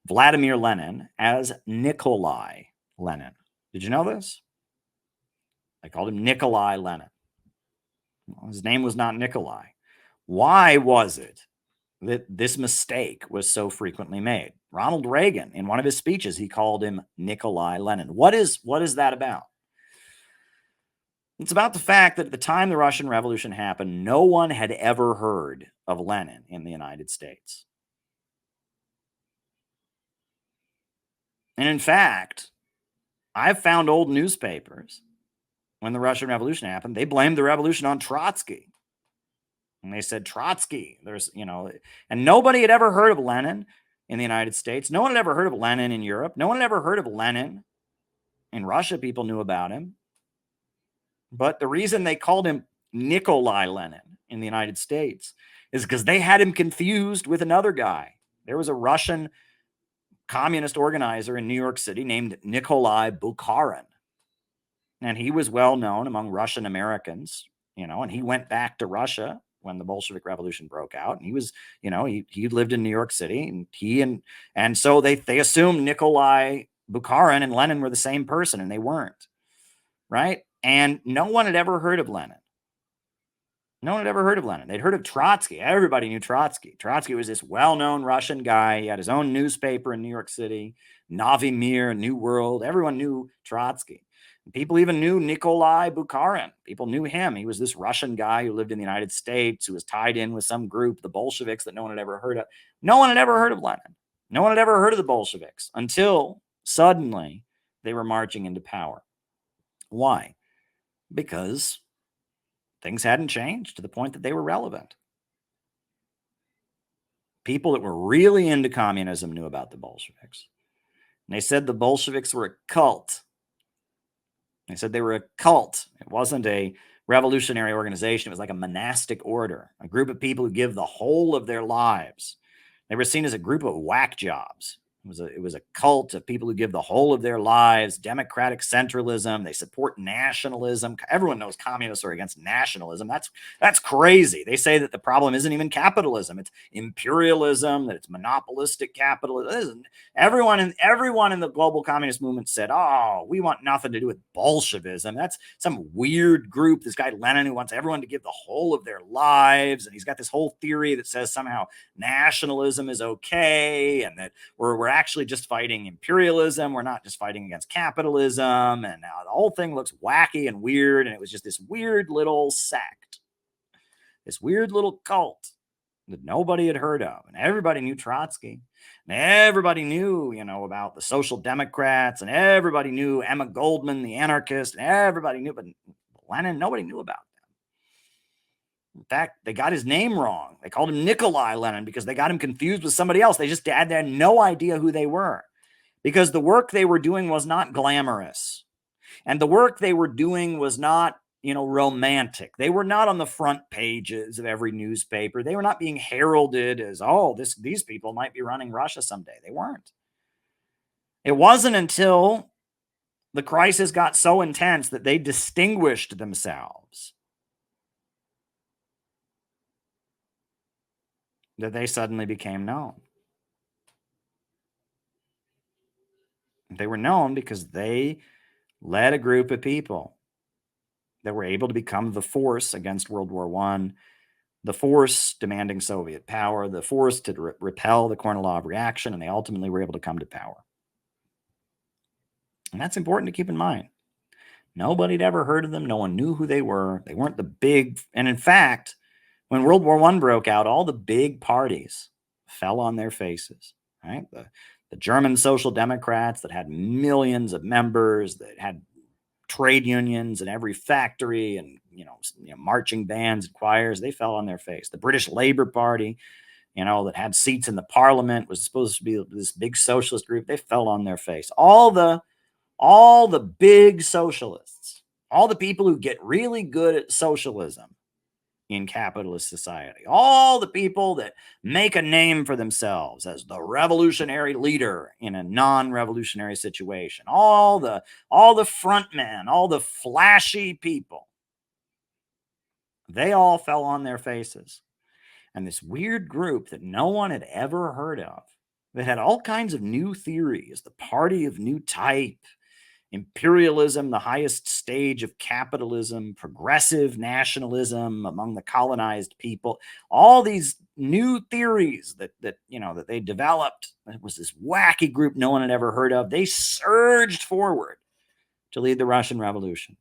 Vladimir Lenin as Nikolai Lenin. Did you know this? I called him Nikolai Lenin. Well, his name was not Nikolai. Why was it that this mistake was so frequently made? Ronald Reagan, in one of his speeches, he called him Nikolai Lenin. What is that about? It's about the fact that at the time the Russian Revolution happened, no one had ever heard of Lenin in the United States. And in fact, I've found old newspapers when the Russian Revolution happened. They blamed the revolution on Trotsky. And they said, Trotsky, and nobody had ever heard of Lenin in the United States. No one had ever heard of Lenin in Europe. No one had ever heard of Lenin in Russia. People knew about him. But the reason they called him Nikolai Lenin in the United States is because they had him confused with another guy. There was a Russian communist organizer in New York City named Nikolai Bukharin. And he was well known among Russian Americans, and he went back to Russia when the Bolshevik Revolution broke out. And he was, he lived in New York City, and so they assumed Nikolai Bukharin and Lenin were the same person, and they weren't, right? And no one had ever heard of Lenin. No one had ever heard of Lenin. They'd heard of Trotsky. Everybody knew Trotsky. Trotsky was this well-known Russian guy. He had his own newspaper in New York City, Novi Mir, New World. Everyone knew Trotsky. People even knew Nikolai Bukharin. People knew him. He was this Russian guy who lived in the United States, who was tied in with some group, the Bolsheviks, that no one had ever heard of. No one had ever heard of Lenin. No one had ever heard of the Bolsheviks until suddenly they were marching into power. Why? Because things hadn't changed to the point that they were relevant. People that were really into communism knew about the Bolsheviks. And they said the Bolsheviks were a cult. They said they were a cult. It wasn't a revolutionary organization. It was like a monastic order, a group of people who give the whole of their lives. They were seen as a group of whack jobs. It was a cult of people who give the whole of their lives, democratic centralism. They support nationalism. Everyone knows communists are against nationalism. That's crazy. They say that the problem isn't even capitalism. It's imperialism, that it's monopolistic capitalism. Everyone in the global communist movement said, oh, we want nothing to do with Bolshevism. That's some weird group, this guy Lenin, who wants everyone to give the whole of their lives. And he's got this whole theory that says somehow nationalism is okay and that we're actually just fighting imperialism. We're not just fighting against capitalism. And now the whole thing looks wacky and weird. And it was just this weird little sect, this weird little cult that nobody had heard of. And everybody knew Trotsky. And everybody knew, about the Social Democrats. And everybody knew Emma Goldman, the anarchist. And everybody knew, but Lenin, nobody knew about. In fact, they got his name wrong. They called him Nikolai Lenin because they got him confused with somebody else. They had no idea who they were, because the work they were doing was not glamorous. And the work they were doing was not, romantic. They were not on the front pages of every newspaper. They were not being heralded as, these people might be running Russia someday. They weren't. It wasn't until the crisis got so intense that they distinguished themselves that they suddenly became known. They were known because they led a group of people that were able to become the force against World War I, the force demanding Soviet power, the force to repel the Kornilov reaction, and they ultimately were able to come to power. And that's important to keep in mind. Nobody had ever heard of them. No one knew who they were. They weren't the big. And in fact, when World War I broke out, all the big parties fell on their faces, right? The German Social Democrats that had millions of members, that had trade unions in every factory and, marching bands and choirs, they fell on their face. The British Labour Party, that had seats in the parliament, was supposed to be this big socialist group. They fell on their face. All the big socialists, all the people who get really good at socialism in capitalist society, all the people that make a name for themselves as the revolutionary leader in a non-revolutionary situation, all the front men, all the flashy people, they all fell on their faces. And this weird group that no one had ever heard of, that had all kinds of new theories, the party of new type, imperialism, the highest stage of capitalism, progressive nationalism among the colonized people, all these new theories that they developed. It was this wacky group no one had ever heard of. They surged forward to lead the Russian Revolution.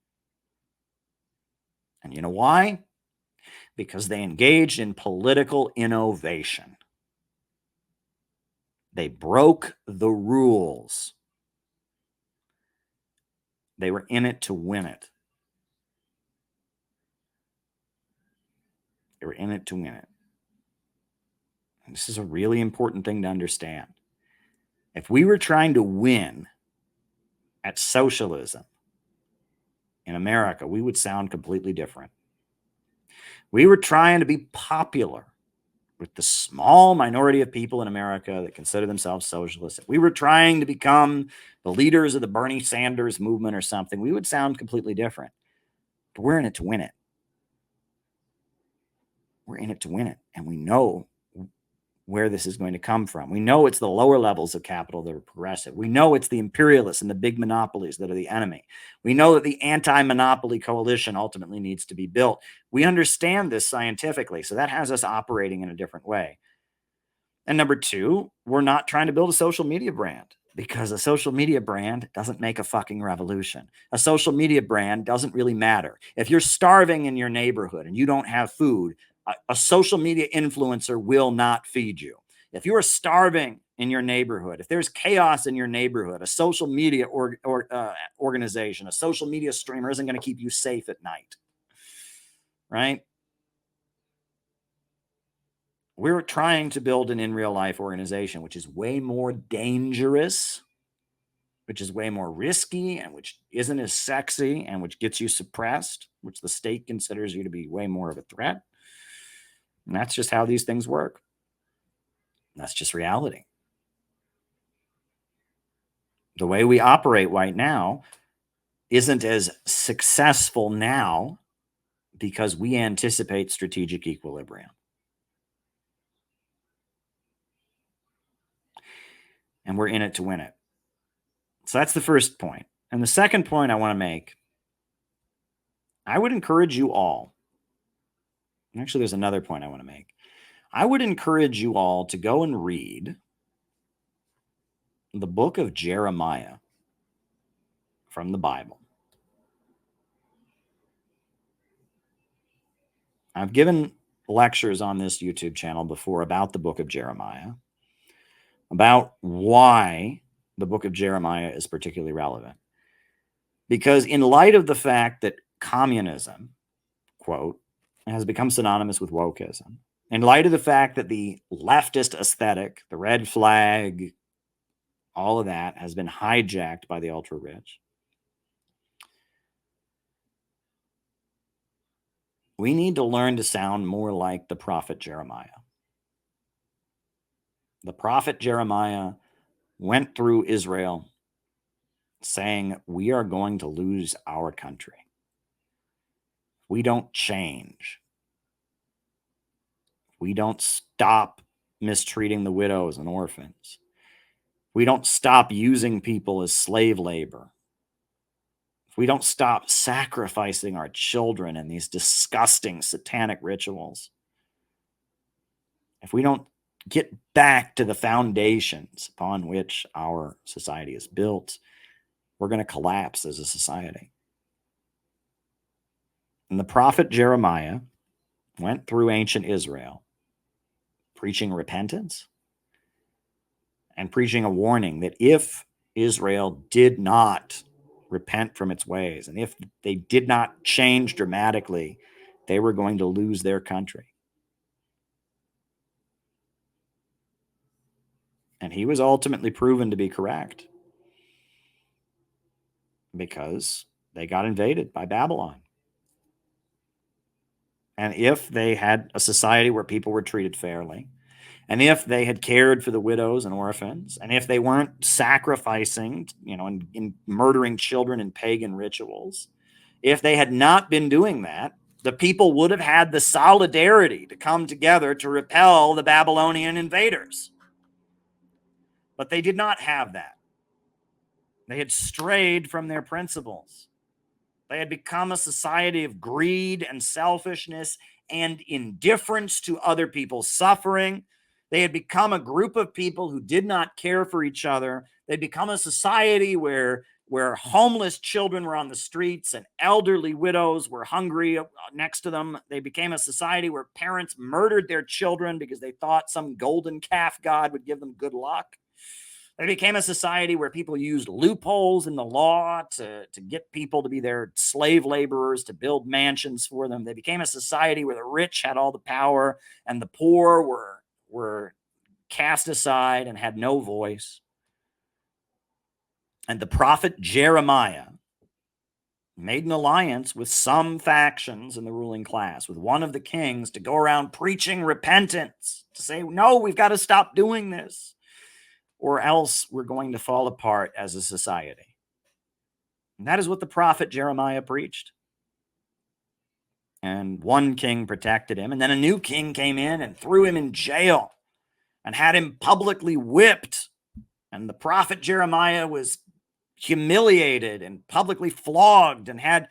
And you know why? Because they engaged in political innovation. They broke the rules. They were in it to win it. They were in it to win it. And this is a really important thing to understand. If we were trying to win at socialism in America, we would sound completely different. We were trying to be popular with the small minority of people in America that consider themselves socialists. If we were trying to become the leaders of the Bernie Sanders movement or something, we would sound completely different. But we're in it to win it. We're in it to win it. And we know where this is going to come from. We know it's the lower levels of capital that are progressive. We know it's the imperialists and the big monopolies that are the enemy. We know that the anti-monopoly coalition ultimately needs to be built. We understand this scientifically, so that has us operating in a different way. And number two, we're not trying to build a social media brand, because a social media brand doesn't make a fucking revolution. A social media brand doesn't really matter. If you're starving in your neighborhood and you don't have food, a social media influencer will not feed you. If you are starving in your neighborhood, if there's chaos in your neighborhood, a social media organization, a social media streamer isn't going to keep you safe at night, right? We're trying to build an in real life organization, which is way more dangerous, which is way more risky, and which isn't as sexy, and which gets you suppressed, which the state considers you to be way more of a threat. And that's just how these things work. That's just reality. The way we operate right now isn't as successful now because we anticipate strategic equilibrium. And we're in it to win it. So that's the first point. And the second point I want to make, I would encourage you all, actually there's another point I want to make. I would encourage you all to go and read the book of Jeremiah from the Bible. I've given lectures on this YouTube channel before about the book of Jeremiah, about why the book of Jeremiah is particularly relevant. Because in light of the fact that communism, quote, has become synonymous with wokeism, in light of the fact that the leftist aesthetic, the red flag, all of that has been hijacked by the ultra-rich, we need to learn to sound more like the prophet Jeremiah. The prophet Jeremiah went through Israel saying, we are going to lose our country. We don't change. We don't stop mistreating the widows and orphans. We don't stop using people as slave labor. If we don't stop sacrificing our children in these disgusting satanic rituals, if we don't get back to the foundations upon which our society is built, we're going to collapse as a society. And the prophet Jeremiah went through ancient Israel preaching repentance and preaching a warning that if Israel did not repent from its ways, and if they did not change dramatically, they were going to lose their country. And he was ultimately proven to be correct, because they got invaded by Babylon. And if they had a society where people were treated fairly, and if they had cared for the widows and orphans, and if they weren't sacrificing, and murdering children in pagan rituals, if they had not been doing that, the people would have had the solidarity to come together to repel the Babylonian invaders. But they did not have that. They had strayed from their principles. They had become a society of greed and selfishness and indifference to other people's suffering. They had become a group of people who did not care for each other. They'd become a society where homeless children were on the streets and elderly widows were hungry next to them. They became a society where parents murdered their children because they thought some golden calf god would give them good luck. They became a society where people used loopholes in the law to get people to be their slave laborers, to build mansions for them. They became a society where the rich had all the power and the poor were cast aside and had no voice. And the prophet Jeremiah made an alliance with some factions in the ruling class, with one of the kings, to go around preaching repentance, to say, no, we've got to stop doing this, or else we're going to fall apart as a society. And that is what the prophet Jeremiah preached. And one king protected him, and then a new king came in and threw him in jail and had him publicly whipped. And the prophet Jeremiah was humiliated and publicly flogged and had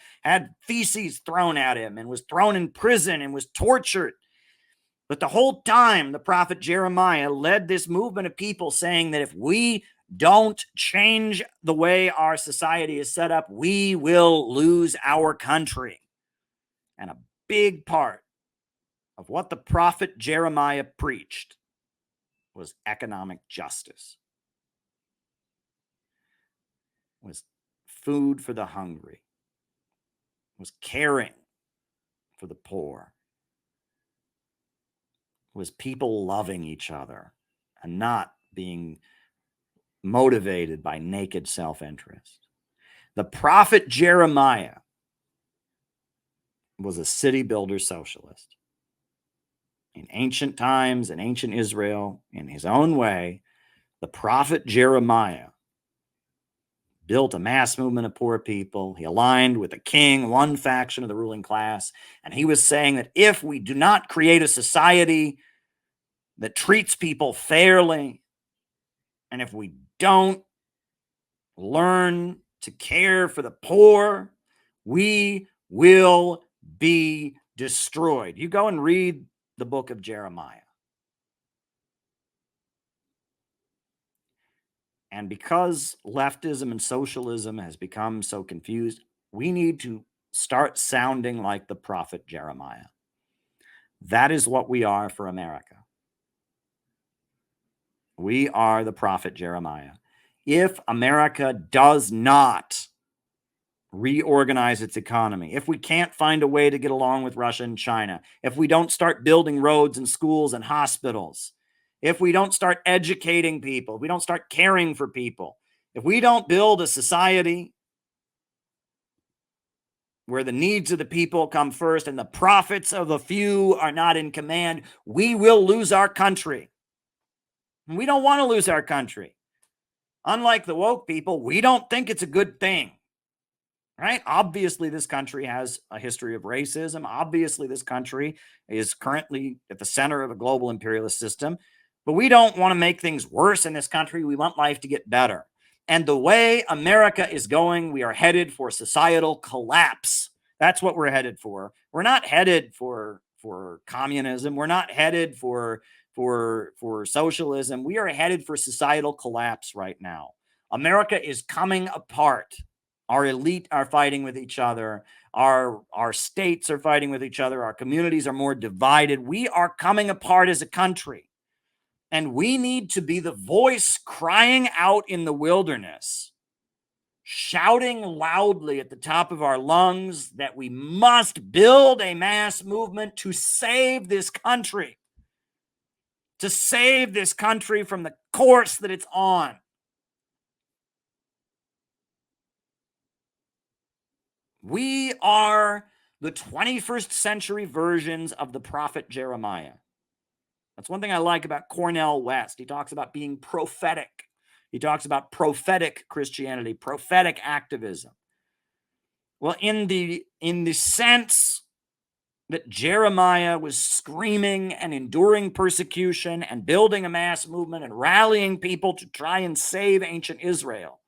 feces thrown at him and was thrown in prison and was tortured. But the whole time, the prophet Jeremiah led this movement of people saying that if we don't change the way our society is set up, we will lose our country. And a big part of what the prophet Jeremiah preached was economic justice, was food for the hungry, was caring for the poor, was people loving each other and not being motivated by naked self-interest. The prophet Jeremiah was a city builder socialist. In ancient times, in ancient Israel, in his own way, the prophet Jeremiah built a mass movement of poor people. He aligned with the king, one faction of the ruling class, and he was saying that if we do not create a society that treats people fairly, and if we don't learn to care for the poor, we will be destroyed. You go and read the book of Jeremiah. And because leftism and socialism has become so confused, we need to start sounding like the prophet Jeremiah. That is what we are for America. We are the prophet Jeremiah. If America does not reorganize its economy, if we can't find a way to get along with Russia and China, if we don't start building roads and schools and hospitals, if we don't start educating people, if we don't start caring for people, if we don't build a society where the needs of the people come first and the profits of the few are not in command, we will lose our country. And we don't want to lose our country. Unlike the woke people, we don't think it's a good thing. Right? Obviously, this country has a history of racism. Obviously, this country is currently at the center of a global imperialist system. But we don't want to make things worse in this country. We want life to get better. And the way America is going, we are headed for societal collapse. That's what we're headed for. We're not headed for communism. We're not headed for socialism. We are headed for societal collapse right now. America is coming apart. Our elite are fighting with each other. Our states are fighting with each other. Our communities are more divided. We are coming apart as a country. And we need to be the voice crying out in the wilderness, shouting loudly at the top of our lungs that we must build a mass movement to save this country, to save this country from the course that it's on. We are the 21st century versions of the prophet Jeremiah. That's one thing I like about Cornel West. He talks about being prophetic. He talks about prophetic Christianity, prophetic activism. Well, in the sense that Jeremiah was screaming and enduring persecution and building a mass movement and rallying people to try and save ancient Israel,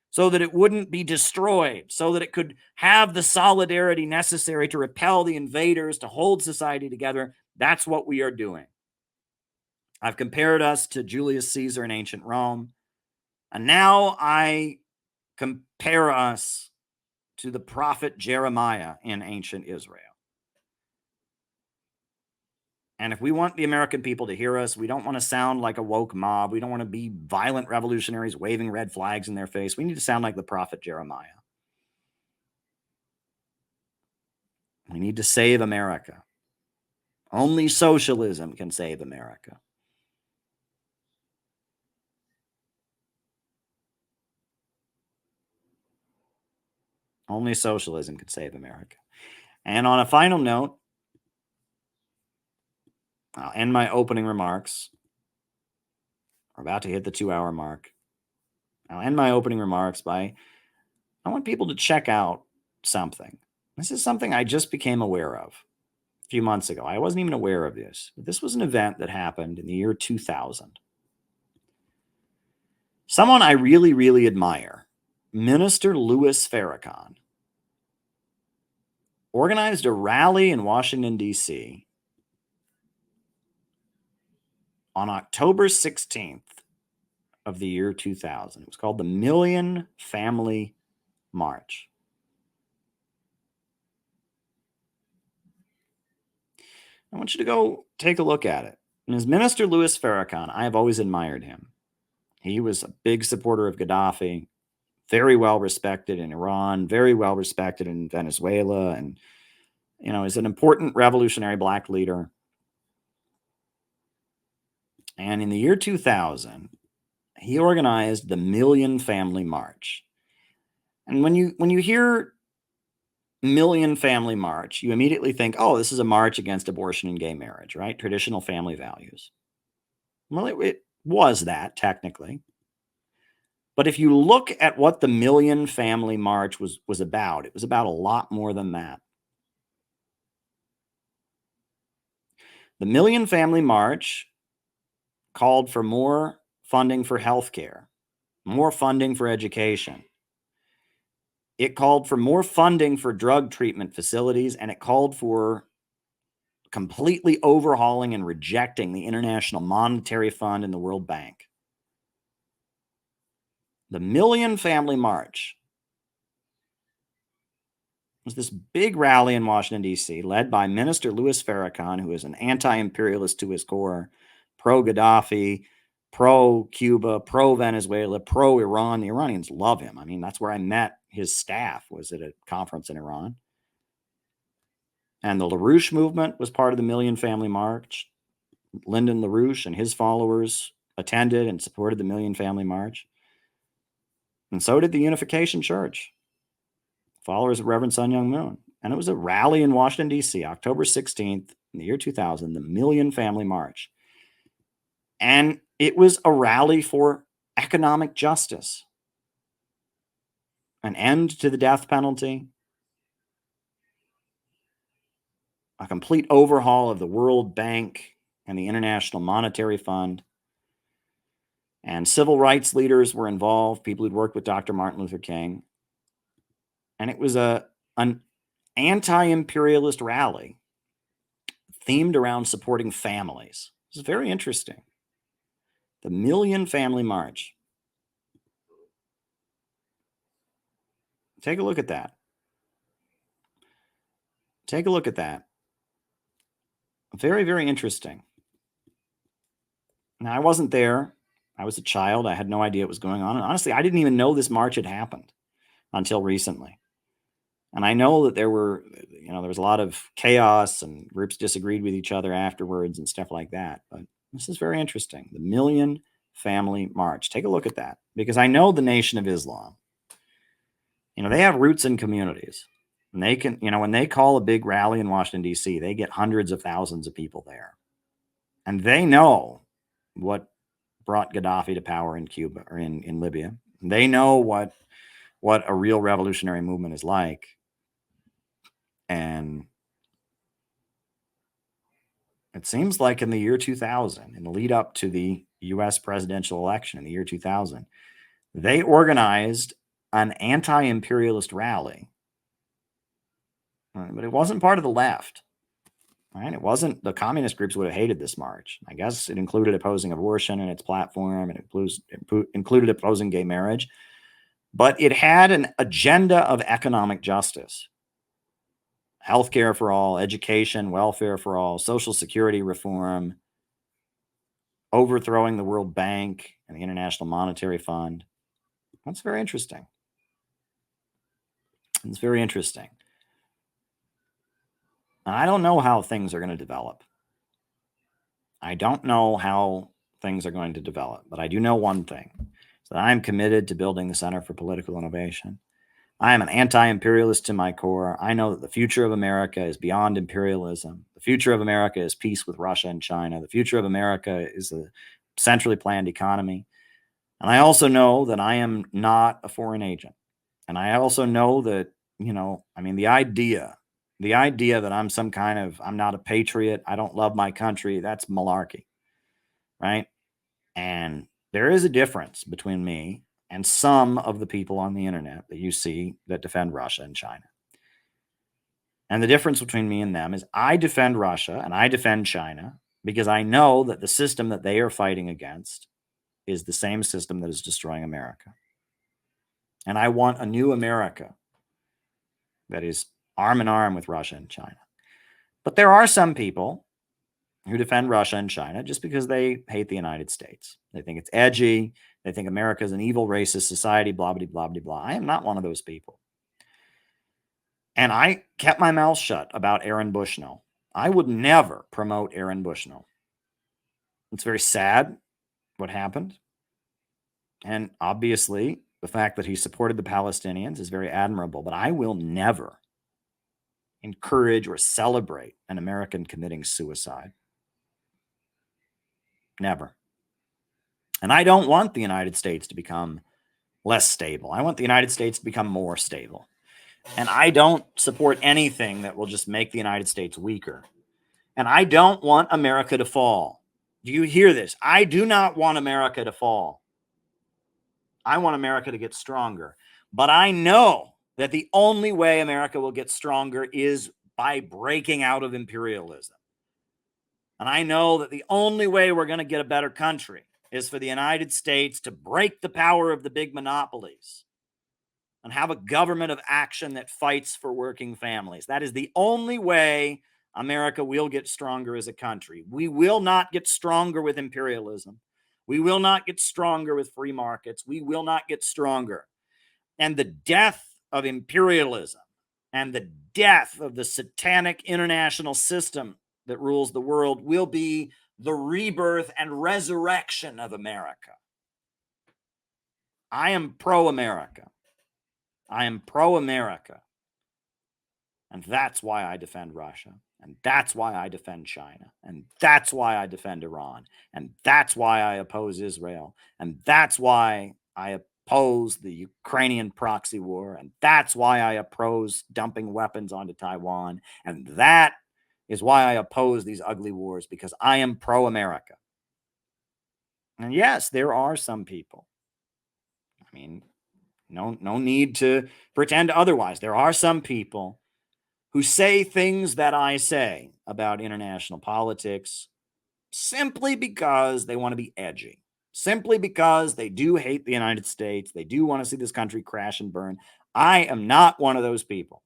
so that it wouldn't be destroyed, so that it could have the solidarity necessary to repel the invaders, to hold society together. That's what we are doing. I've compared us to Julius Caesar in ancient Rome, and now I compare us to the prophet Jeremiah in ancient Israel. And if we want the American people to hear us, we don't want to sound like a woke mob. We don't want to be violent revolutionaries waving red flags in their face. We need to sound like the prophet Jeremiah. We need to save America. Only socialism can save America. Only socialism can save America. And on a final note, I'll end my opening remarks. We're about to hit the 2-hour mark. I'll end my opening remarks by, I want people to check out something. This is something I just became aware of a few months ago. I wasn't even aware of this. But this was an event that happened in the year 2000. Someone I really, really admire, Minister Louis Farrakhan, organized a rally in Washington, D.C. on October 16th of the year 2000. It was called the Million Family March. I want you to go take a look at it. And as Minister Louis Farrakhan, I have always admired him. He was a big supporter of Gaddafi, very well respected in Iran, very well respected in Venezuela, and is an important revolutionary black leader. And in the year 2000, he organized the Million Family March. And when you hear Million Family March, you immediately think, oh, this is a march against abortion and gay marriage, right? Traditional family values. Well, it was that technically. But if you look at what the Million Family March was about, it was about a lot more than that. The Million Family March called for more funding for healthcare, more funding for education. It called for more funding for drug treatment facilities, and it called for completely overhauling and rejecting the International Monetary Fund and the World Bank. The Million Family March was this big rally in Washington, D.C., led by Minister Louis Farrakhan, who is an anti-imperialist to his core, pro-Gaddafi, pro-Cuba, pro-Venezuela, pro-Iran. The Iranians love him. I mean, that's where I met his staff, was at a conference in Iran. And the LaRouche movement was part of the Million Family March. Lyndon LaRouche and his followers attended and supported the Million Family March. And so did the Unification Church, followers of Reverend Sun Myung Moon. And it was a rally in Washington, D.C., October 16th, in the year 2000, the Million Family March. And it was a rally for economic justice, an end to the death penalty, a complete overhaul of the World Bank and the International Monetary Fund. And civil rights leaders were involved, people who'd worked with Dr. Martin Luther King. And it was an anti-imperialist rally themed around supporting families. It was very interesting. The Million Family March. Take a look at that. Take a look at that. Very, very interesting. Now, I wasn't there. I was a child. I had no idea what was going on. And honestly, I didn't even know this march had happened until recently. And I know that there was a lot of chaos and groups disagreed with each other afterwards and stuff like that. But this is very interesting. The Million Family March. Take a look at that, because I know the Nation of Islam, they have roots in communities, and they can, when they call a big rally in Washington, D.C., they get hundreds of thousands of people there. And they know what brought Gaddafi to power in Cuba or in Libya. They know what a real revolutionary movement is like. And it seems like in the year 2000, in the lead up to the U.S. presidential election in the year 2000, they organized an anti-imperialist rally. But it wasn't part of the left. Right? It wasn't, the communist groups would have hated this march. I guess it included opposing abortion in its platform, and it included opposing gay marriage. But it had an agenda of economic justice. Healthcare for all, education, welfare for all, Social Security reform, overthrowing the World Bank and the International Monetary Fund. That's very interesting. It's very interesting. And I don't know how things are going to develop. I don't know how things are going to develop, but I do know one thing, that I'm committed to building the Center for Political Innovation. I am an anti-imperialist to my core. I know that the future of America is beyond imperialism. The future of America is peace with Russia and China. The future of America is a centrally planned economy. And I also know that I am not a foreign agent. And I also know that, the idea that I'm not a patriot, I don't love my country, that's malarkey, right? And there is a difference between me and some of the people on the internet that you see that defend Russia and China. And the difference between me and them is I defend Russia and I defend China because I know that the system that they are fighting against is the same system that is destroying America. And I want a new America that is arm in arm with Russia and China. But there are some people who defend Russia and China just because they hate the United States. They think it's edgy. They think America is an evil, racist society, blah, blah, blah, blah, blah. I am not one of those people. And I kept my mouth shut about Aaron Bushnell. I would never promote Aaron Bushnell. It's very sad what happened. And obviously, the fact that he supported the Palestinians is very admirable, but I will never encourage or celebrate an American committing suicide. Never. And I don't want the United States to become less stable. I want the United States to become more stable. And I don't support anything that will just make the United States weaker. And I don't want America to fall. Do you hear this? I do not want America to fall. I want America to get stronger. But I know that the only way America will get stronger is by breaking out of imperialism. And I know that the only way we're going to get a better country is for the United States to break the power of the big monopolies and have a government of action that fights for working families. That is the only way America will get stronger as a country. We will not get stronger with imperialism. We will not get stronger with free markets. We will not get stronger. And the death of imperialism and the death of the satanic international system that rules the world will be the rebirth and resurrection of America. I am pro-America. I am pro-America. And that's why I defend Russia. And that's why I defend China. And that's why I defend Iran. And that's why I oppose Israel. And that's why I oppose the Ukrainian proxy war. And that's why I oppose dumping weapons onto Taiwan. And that is why I oppose these ugly wars, because I am pro-America. And yes, there are some people. I mean, no need to pretend otherwise. There are some people who say things that I say about international politics simply because they want to be edgy, simply because they do hate the United States. They do want to see this country crash and burn. I am not one of those people.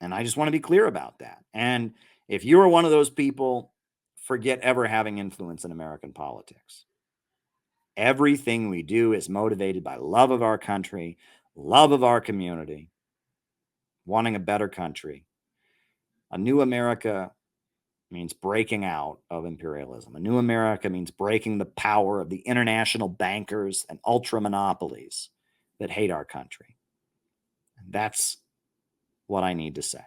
And I just want to be clear about that. And if you are one of those people, forget ever having influence in American politics. Everything we do is motivated by love of our country, love of our community, wanting a better country. A new America means breaking out of imperialism. A new America means breaking the power of the international bankers and ultra monopolies that hate our country. And that's what I need to say.